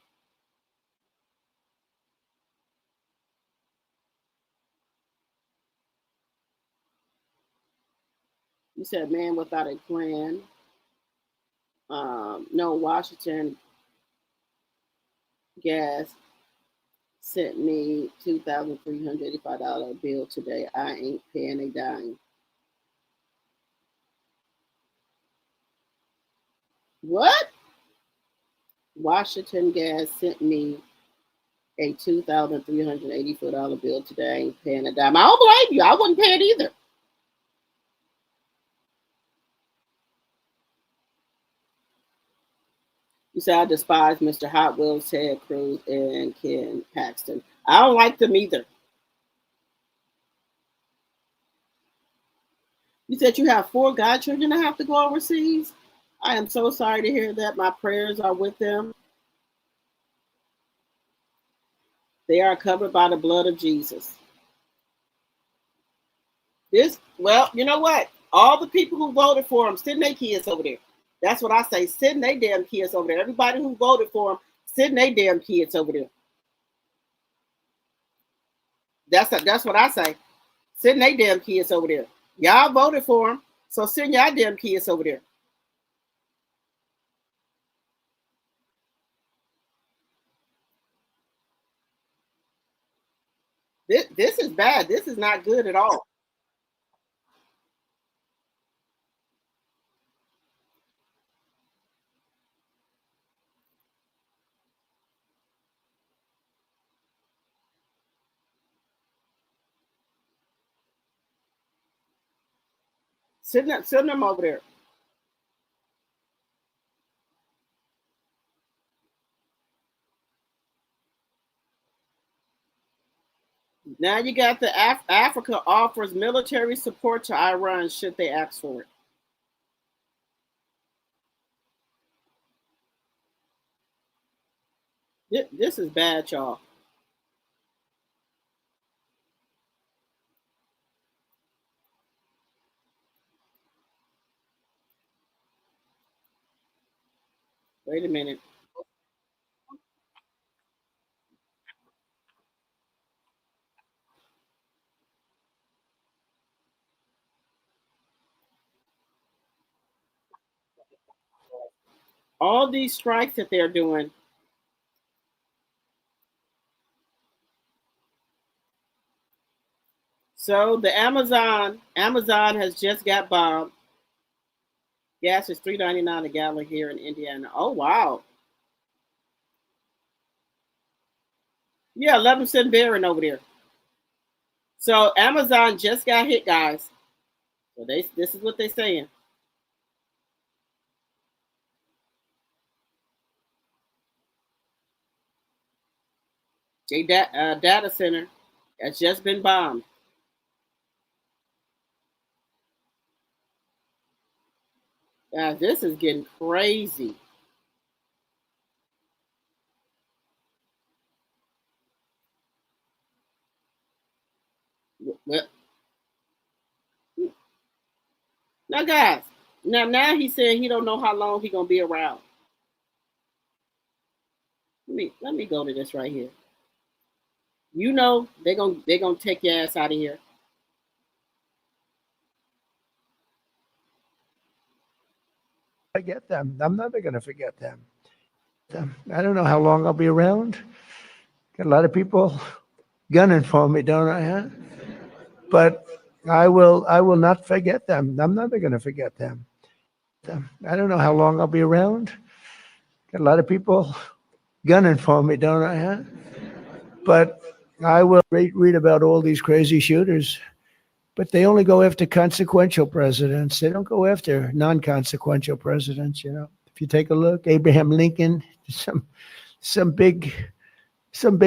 Speaker 1: You said man without a plan. No, Washington Gas sent me $2,385 bill today. I ain't paying a dime. What? Washington Gas sent me a $2,384 bill today. I ain't paying a dime. I don't blame you. I wouldn't pay it either. You say I despise Mr. Hot Wheels, Ted Cruz, and Ken Paxton. I don't like them either. You said you have 4 godchildren that have to go overseas. I am so sorry to hear that. My prayers are with them. They are covered by the blood of Jesus. Well, you know what? All the people who voted for them, send their kids over there. That's what I say. Send their damn kids over there. Everybody who voted for them, send their damn kids over there. That's what I say. Send their damn kids over there. Y'all voted for them, so send y'all damn kids over there. This is bad. This is not good at all. Send them over there. Now you got the Africa offers military support to Iran should they ask for it. This is bad, y'all. Wait a minute. All these strikes that they're doing. So the Amazon has just got bombed. Gas is $3.99 a gallon here in Indiana. Oh wow. Yeah, 11-cent bearing over there. So Amazon just got hit, guys. So this is what they're saying. Data center has just been bombed. This is getting crazy. Well, now, guys. Now he's saying he don't know how long he's gonna be around. Let me go to this right here. You know they're gonna take your ass out of here.
Speaker 9: Forget them. I'm never going to forget them. I don't know how long I'll be around. Got a lot of people gunning for me, don't I? Huh? But I will not forget them. I'm never going to forget them. I don't know how long I'll be around. Got a lot of people gunning for me, don't I? Huh? But I will read about all these crazy shooters. But they only go after consequential presidents. They don't go after non-consequential presidents. You know, if you take a look, Abraham Lincoln, some big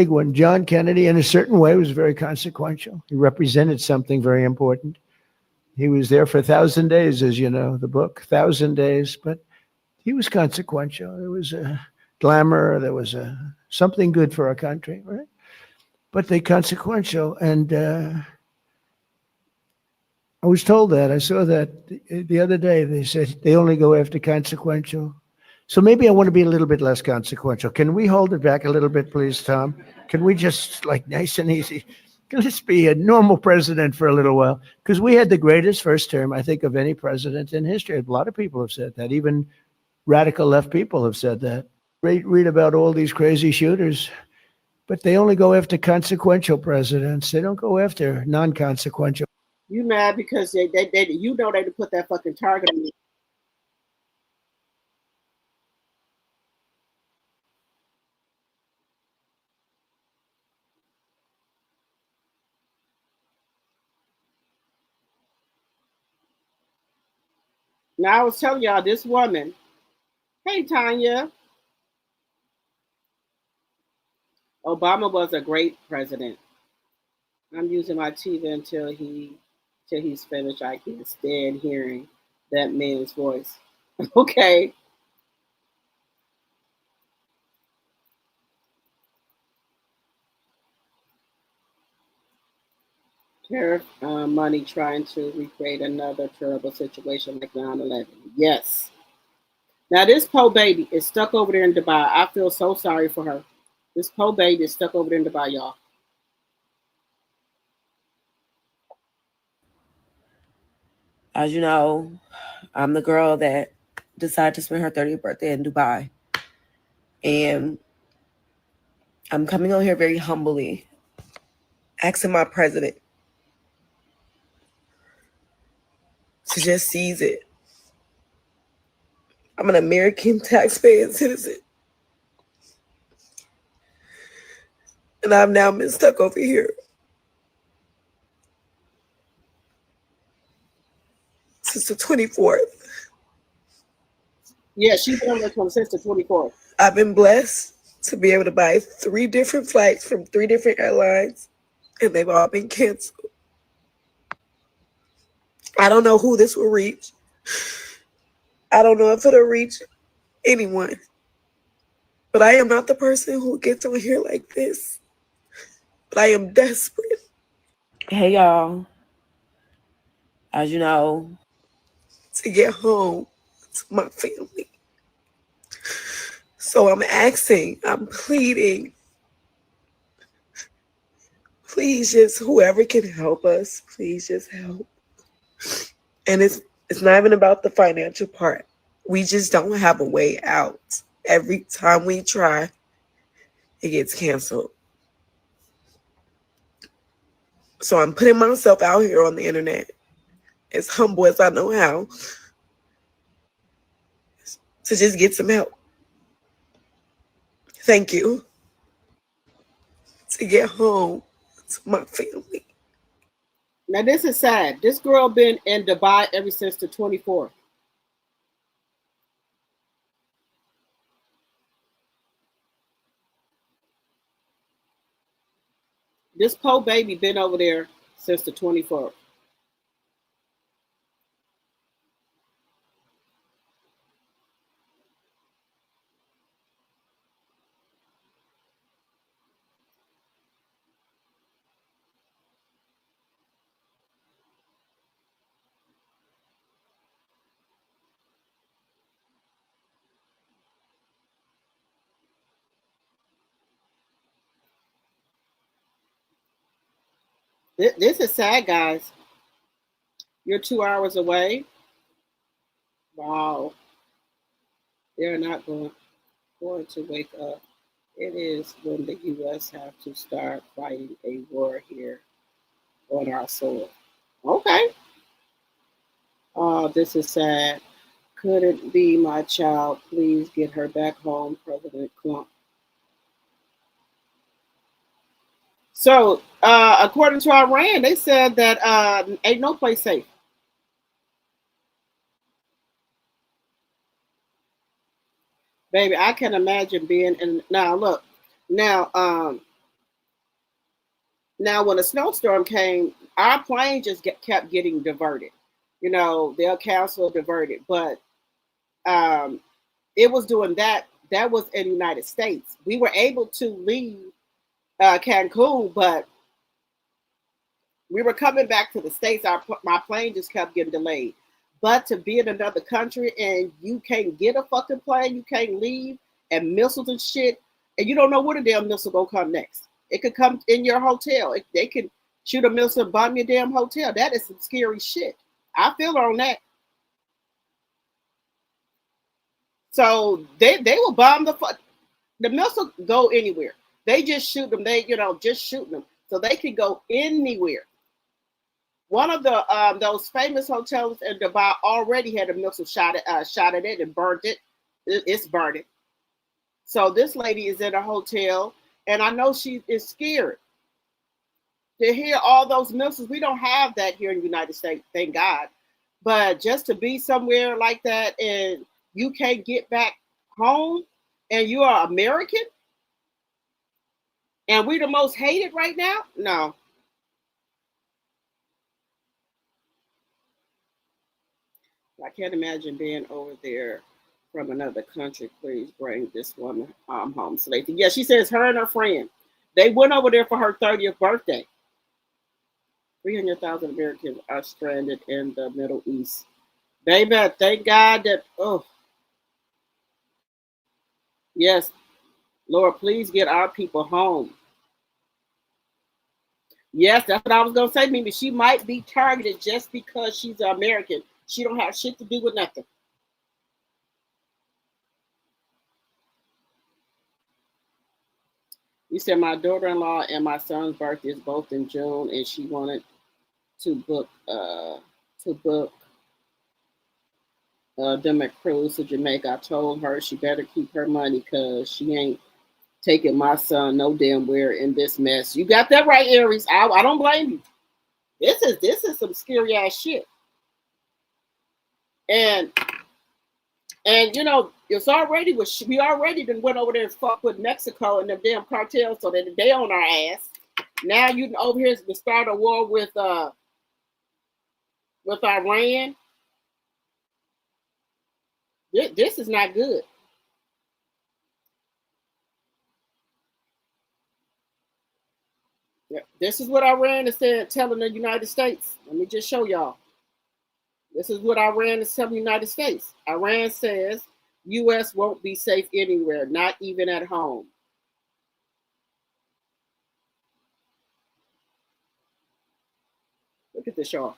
Speaker 9: one. John Kennedy, in a certain way, was very consequential. He represented something very important. He was there for 1,000 days, as you know, the book, 1,000 days. But he was consequential. There was a glamour. There was something good for our country, right? But they consequential, and I was told that. I saw that the other day. They said they only go after consequential. So maybe I want to be a little bit less consequential. Can we hold it back a little bit, please, Tom? Can we just, like, nice and easy? Let's be a normal president for a little while. Because we had the greatest first term, I think, of any president in history. A lot of people have said that. Even radical left people have said that. Read about all these crazy shooters. But they only go after consequential presidents. They don't go after non-consequential.
Speaker 1: You mad because they you know they put that fucking target on you. Now I was telling y'all this woman. Hey Tanya. Obama was a great president. I'm using my TV until he's finished. I can't stand hearing that man's voice. Okay. Tariff money trying to recreate another terrible situation like 9/11. Yes. Now this poor baby is stuck over there in Dubai. I feel so sorry for her. This poor baby is stuck over there in Dubai, y'all.
Speaker 10: As you know, I'm the girl that decided to spend her 30th birthday in Dubai. And I'm coming on here very humbly, asking my president to just seize it. I'm an American taxpaying citizen. And I've now been stuck over here since the 24th.
Speaker 1: Yeah, she's been on there since the 24th.
Speaker 10: I've been blessed to be able to buy 3 different flights from 3 different airlines, and they've all been canceled. I don't know who this will reach. I don't know if it'll reach anyone. But I am not the person who gets on here like this. But I am desperate. Hey, y'all. As you know, to get home to my family. So I'm asking, I'm pleading. Please just, whoever can help us, please just help. And it's not even about the financial part. We just don't have a way out. Every time we try, it gets canceled. So I'm putting myself out here on the internet, as humble as I know how, to just get some help. Thank you. To get home to my family.
Speaker 1: Now this is sad. This girl been in Dubai ever since the 24th. This poor baby been over there since the 24th. This is sad, guys. You're 2 hours away. Wow. They're not going to wake up. It is when the U.S. have to start fighting a war here on our soil. Okay. Oh, this is sad. Couldn't be my child. Please get her back home, President Trump. So, according to Iran, they said that ain't no place safe. Baby, I can imagine being in. Now, look. Now, now when a snowstorm came, our plane just kept getting diverted. You know, they'll cancel diverted, but it was doing that. That was in the United States. We were able to leave Cancun, but we were coming back to the States. My plane just kept getting delayed. But to be in another country and you can't get a fucking plane, you can't leave, and missiles and shit, and you don't know where the damn missile gonna come next. It could come in your hotel. They could shoot a missile and bomb your damn hotel. That is some scary shit. I feel on that. So they will bomb the missile go anywhere. They just shoot them. They just shooting them so they can go anywhere. One of the those famous hotels in Dubai already had a missile shot at it and burned it. It's burning. So this lady is in a hotel, and I know she is scared to hear all those missiles. We don't have that here in the United States, thank God. But just to be somewhere like that and you can't get back home, and you are American, and we're the most hated right now? No. I can't imagine being over there from another country. Please bring this woman home safely. Yeah, she says her and her friend, they went over there for her 30th birthday. 300,000 Americans are stranded in the Middle East. Baby, thank God that, oh, yes, Lord, please get our people home. Yes, that's what I was going to say, Mimi. She might be targeted just because she's an American. She don't have shit to do with nothing. You said my daughter-in-law and my son's birthday is both in June, and she wanted to book them a cruise to Jamaica. I told her she better keep her money because she ain't taking my son no damn where in this mess. You got that right, Aries. I don't blame you. This is some scary ass shit. And you know, it's already we already done went over there and fucked with Mexico and them damn cartels, so that they on our ass. Now you over here to start a war with Iran. This is not good. Yeah, this is what Iran is saying, telling the United States. Let me just show y'all. This is what Iran is telling the United States. Iran says U.S. won't be safe anywhere, not even at home. Look at this, y'all.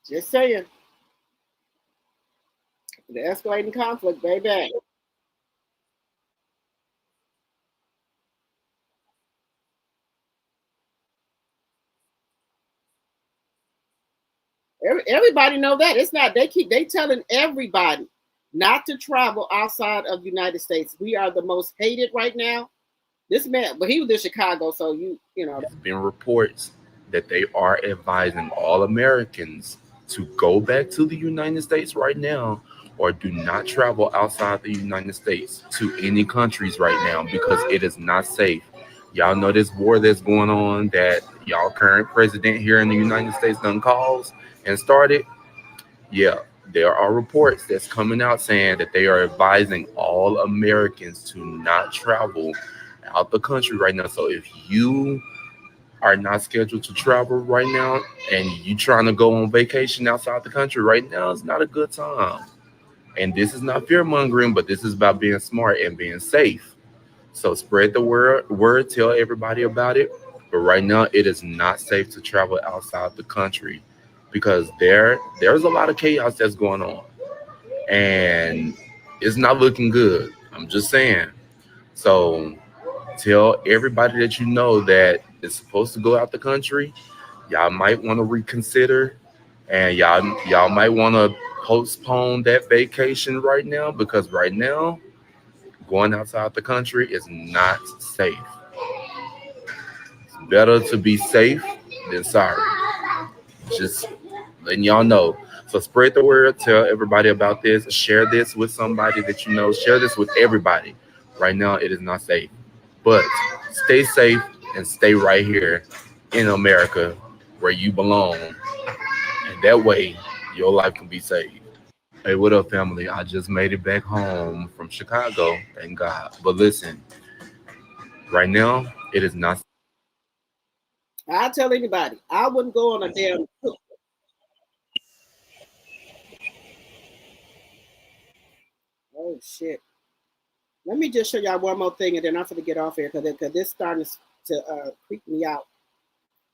Speaker 1: Just saying. The escalating conflict, baby. Everybody know that. It's not, they telling everybody not to travel outside of the United States. We are the most hated right now. This man, but he was in Chicago, so you know.
Speaker 11: There's been reports that they are advising all Americans to go back to the United States right now or do not travel outside the United States to any countries right now because it is not safe. Y'all know this war that's going on that y'all current president here in the United States done caused and started. Yeah, there are reports that's coming out saying that they are advising all Americans to not travel out the country right now. So if you are not scheduled to travel right now and you trying to go on vacation outside the country right now, it's not a good time. And this is not fear mongering, but this is about being smart and being safe. So spread the word, tell everybody about it. But right now, it is not safe to travel outside the country because there's a lot of chaos that's going on, and it's not looking good. I'm just saying. So tell everybody that you know that is supposed to go out the country. Y'all might want to reconsider, and y'all might want to postpone that vacation right now because right now going outside the country is not safe. It's better to be safe than sorry. Just letting y'all know. So spread the word, tell everybody about this, share this with somebody that you know, share this with everybody. Right now, it is not safe. But stay safe and stay right here in America where you belong. And that way, your life can be saved. Hey, what up, family? I just made it back home from Chicago, thank God. But listen, right now, it is not.
Speaker 1: I tell anybody, I wouldn't go on a damn. Oh shit! Let me just show y'all one more thing, and then I'm gonna get off here because this starting to creep me out.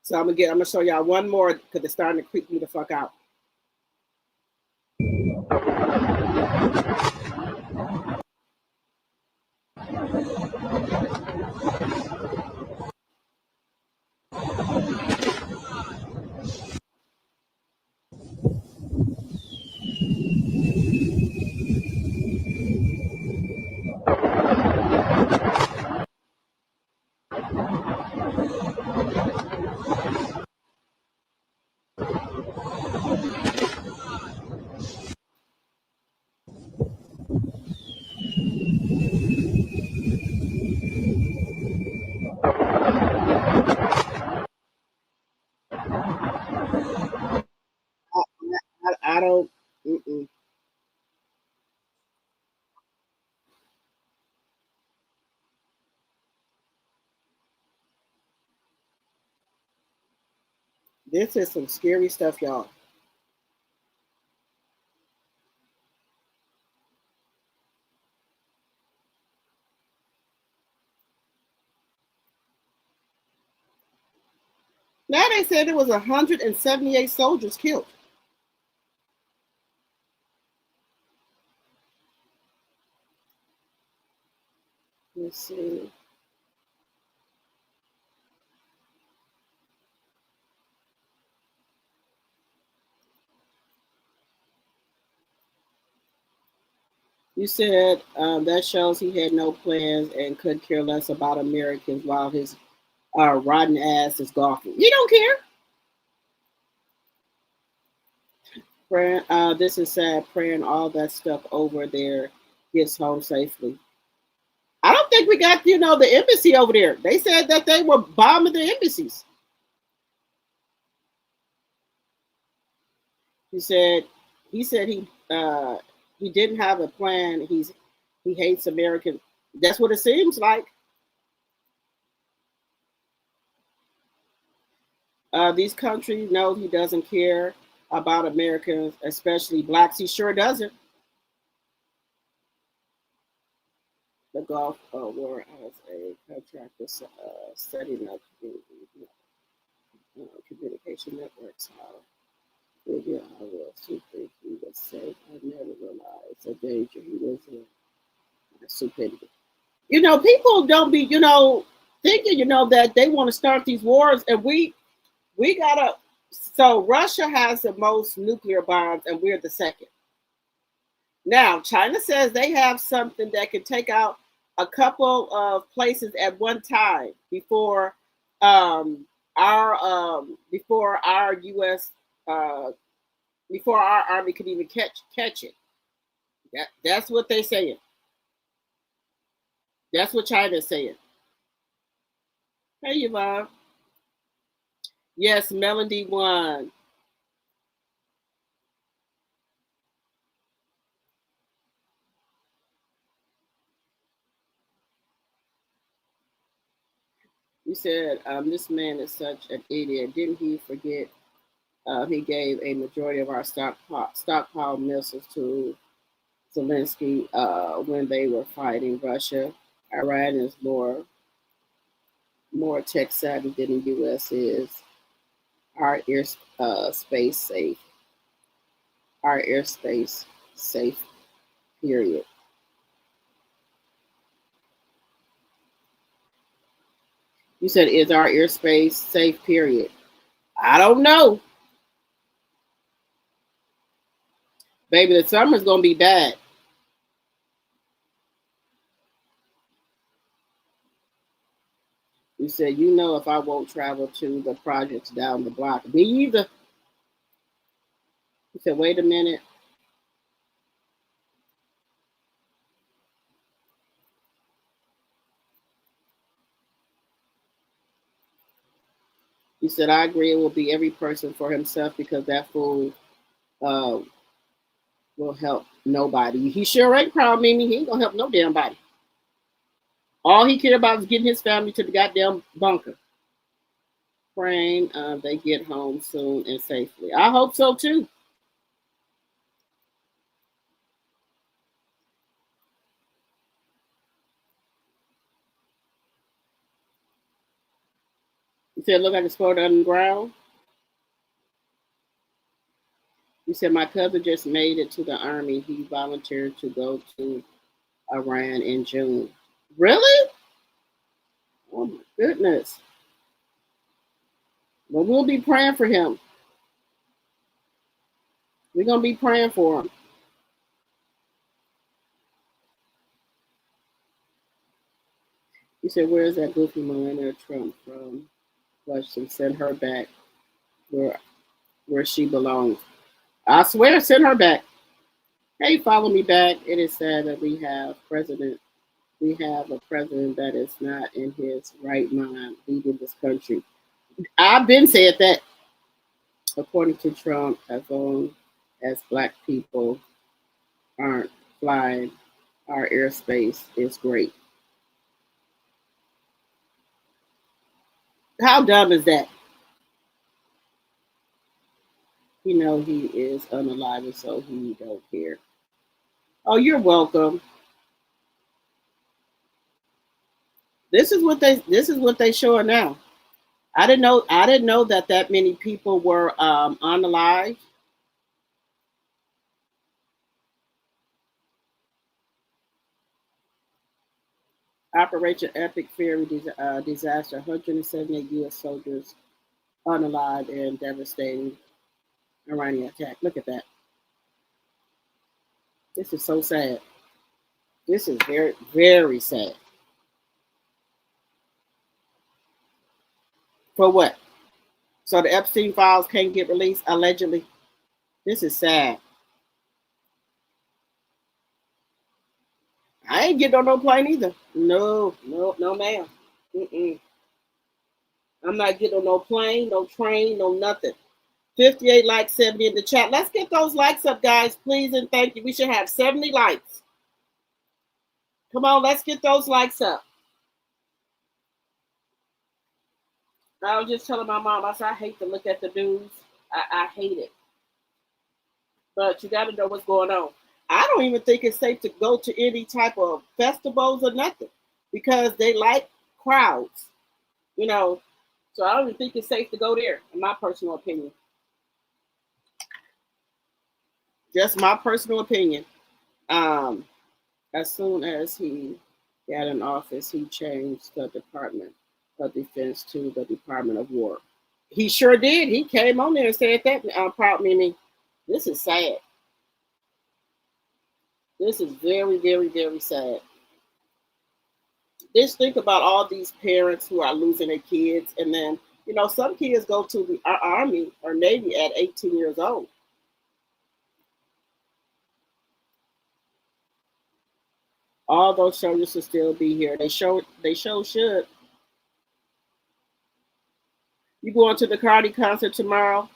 Speaker 1: So I'm gonna show y'all one more because it's starting to creep me the fuck out. I don't. Mm-mm. This is some scary stuff, y'all. Now they said there was 178 soldiers killed. Let's see. You said that shows he had no plans and could care less about Americans while his rotten ass is golfing. You don't care. Praying, this is sad. Praying all that stuff over there gets home safely. I don't think we got, the embassy over there. They said that they were bombing the embassies. He said he didn't have a plan. He hates American. That's what it seems like. These countries know he doesn't care about Americans, especially blacks. He sure doesn't. The Gulf War has a contractor setting up communication networks. Maybe I will think he was safe. I never realized the danger he was in. Stupidity. People don't be, thinking, that they want to start these wars, and we gotta. So Russia has the most nuclear bombs, and we're the second. Now, China says they have something that can take out a couple of places at one time before our U.S. Before our army could even catch it. That's what they're saying. That's what China's saying. Hey, Yvonne. Yes, Melody won. You said this man is such an idiot. Didn't he forget he gave a majority of our stockpile missiles to Zelensky when they were fighting Russia? Iran is more tech savvy than the U.S. is. Our space safe. Our airspace safe. Period. You said, is our airspace safe? Period. I don't know. Baby, the summer's going to be bad. You said, if I won't travel to the projects down the block. Me either. You said, wait a minute. You said, I agree it will be every person for himself because that fool will help nobody. He sure ain't proud, Mimi. He ain't going to help no damn body. All he cared about is getting his family to the goddamn bunker. Praying they get home soon and safely. I hope so, too. You said, look, I can explode underground. You said, my cousin just made it to the army. He volunteered to go to Iran in June. Really? Oh, my goodness. Well, we'll be praying for him. We're going to be praying for him. You said, where is that goofy Melania Trump from? Question, send her back where she belongs. I swear, send her back. Hey, follow me back. It is sad that we have a president that is not in his right mind leading this country. I've been said that. According to Trump, as long as black people aren't flying, our airspace is great. How dumb is that? He is unalive, so he don't care. Oh, you're welcome. This is what they showing now. I didn't know that many people were unalive. Operation Epic Fury disaster: 178 U.S. soldiers unalive and devastating Iranian attack. Look at that. This is so sad. This is very, very sad. For what? So the Epstein files can't get released, allegedly. This is sad. I ain't getting on no plane either. No, no, no, ma'am. Mm-mm. I'm not getting on no plane, no train, no nothing. 58 likes, 70 in the chat. Let's get those likes up, guys, please and thank you. We should have 70 likes. Come on, let's get those likes up. I was just telling my mom, I said, I hate to look at the news. I hate it. But you got to know what's going on. I don't even think it's safe to go to any type of festivals or nothing because they like crowds, you know. So I don't even think it's safe to go there, in my personal opinion. Just my personal opinion. As soon as he got in office, he changed the Department of Defense to the Department of War. He sure did. He came on there and said that. Proud Mimi. This is sad. This is very, very, very sad. Just think about all these parents who are losing their kids, and then some kids go to the Army or Navy at 18 years old. All those soldiers should still be here. They show should. You going to the CARDI concert tomorrow?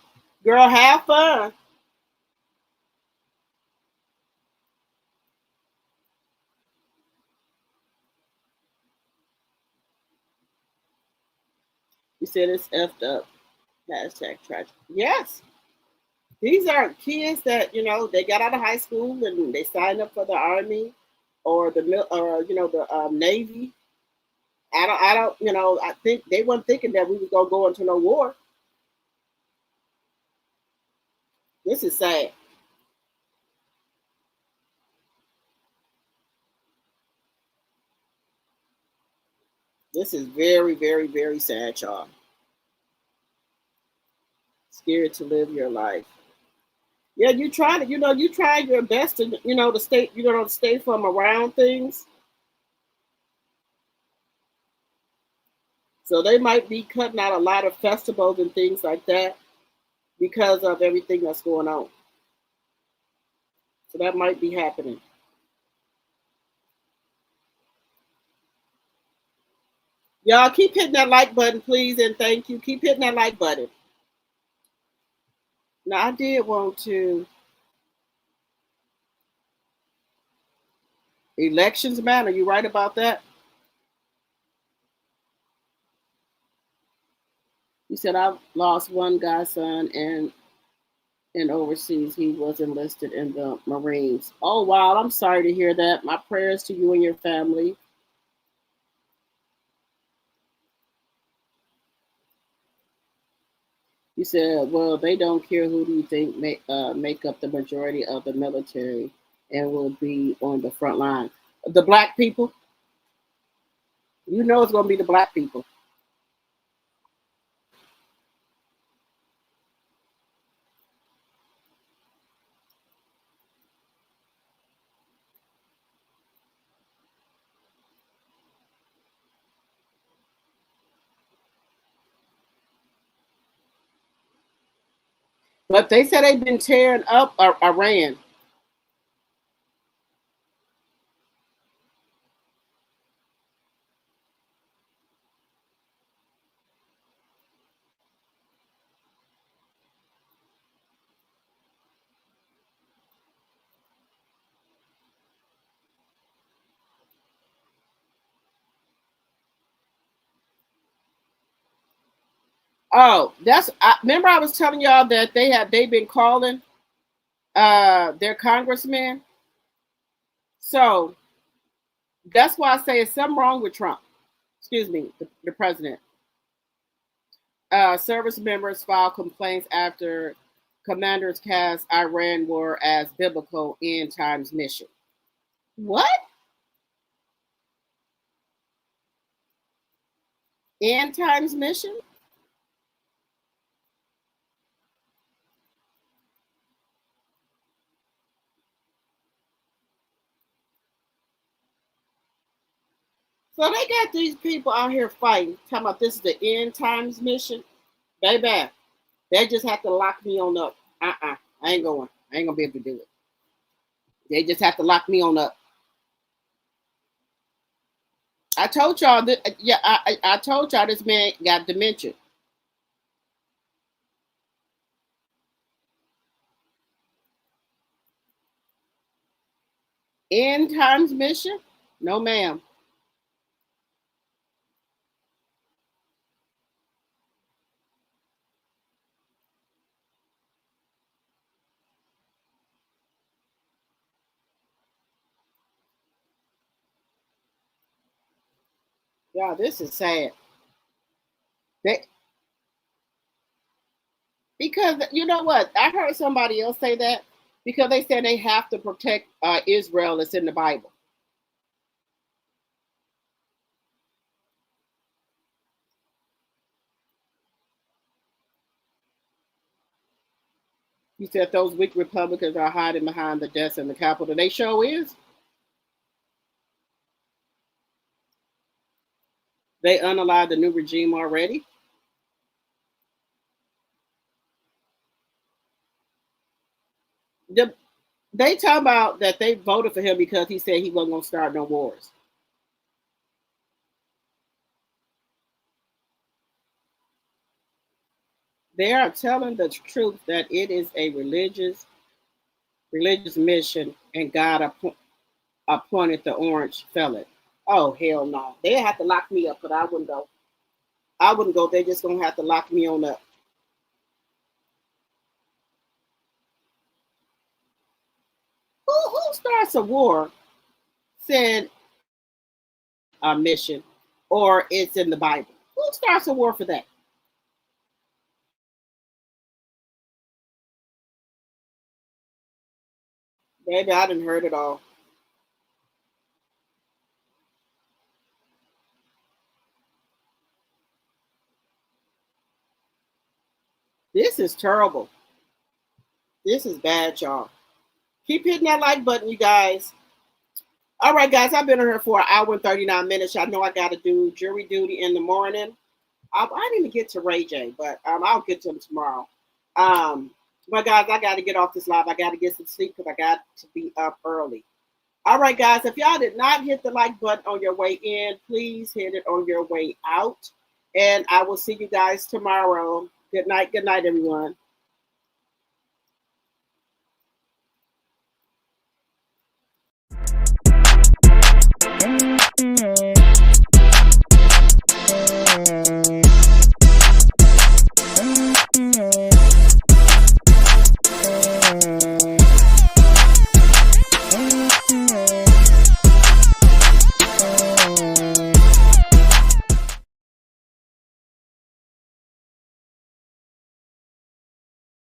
Speaker 1: Girl, have fun. You said it's effed up. Hashtag tragic. Yes. These are kids that, they got out of high school and they signed up for the Army or the Navy. I think they weren't thinking that we was gonna go into no war. This is sad. This is very, very, very sad, y'all. Scared to live your life. Yeah, you try to, you try your best to, to stay from around things. So they might be cutting out a lot of festivals and things like that because of everything that's going on. So that might be happening. Y'all keep hitting that like button, please, and thank you. Keep hitting that like button. Now, I did want to. Elections matter. You right about that? You said I've lost one godson and overseas. He was enlisted in the Marines. Oh, wow. I'm sorry to hear that. My prayers to you and your family. You said, well, they don't care who do you think make up the majority of the military and will be on the front line. The black people. You know it's going to be the black people. But they said they've been tearing up Iran. Oh, remember I was telling y'all that they've been calling their congressman. So that's why I say it's something wrong with Trump. Excuse me, the president. Service members filed complaints after commanders cast Iran war as biblical end times mission. What? End times mission? So they got these people out here fighting, talking about this is the end times mission. Baby, they just have to lock me on up. I ain't going. I ain't gonna be able to do it. They just have to lock me on up. I told y'all that. Yeah, I told y'all this man got dementia. End times mission? No, ma'am. Y'all, this is sad. They, because you know what? I heard somebody else say that because they said they have to protect Israel. It's in the Bible. You said those weak Republicans are hiding behind the desk in the Capitol. They show is. They unaligned the new regime already. They talk about that they voted for him because he said he wasn't going to start no wars. They are telling the truth that it is a religious mission, and God appointed the orange felon. Oh hell no! They have to lock me up, but I wouldn't go. I wouldn't go. They're just gonna have to lock me on up. Who starts a war? Said a mission, or it's in the Bible. Who starts a war for that? Maybe I didn't heard it all. This is terrible. This is bad, y'all. Keep hitting that like button, you guys. All right, guys, I've been on here for an hour and 39 minutes. I know I got to do jury duty in the morning. I didn't even get to Ray J, but I'll get to him tomorrow. But guys, I got to get off this live. I got to get some sleep because I got to be up early. All right, guys, if y'all did not hit the like button on your way in, please hit it on your way out. And I will see you guys tomorrow. Good night, everyone.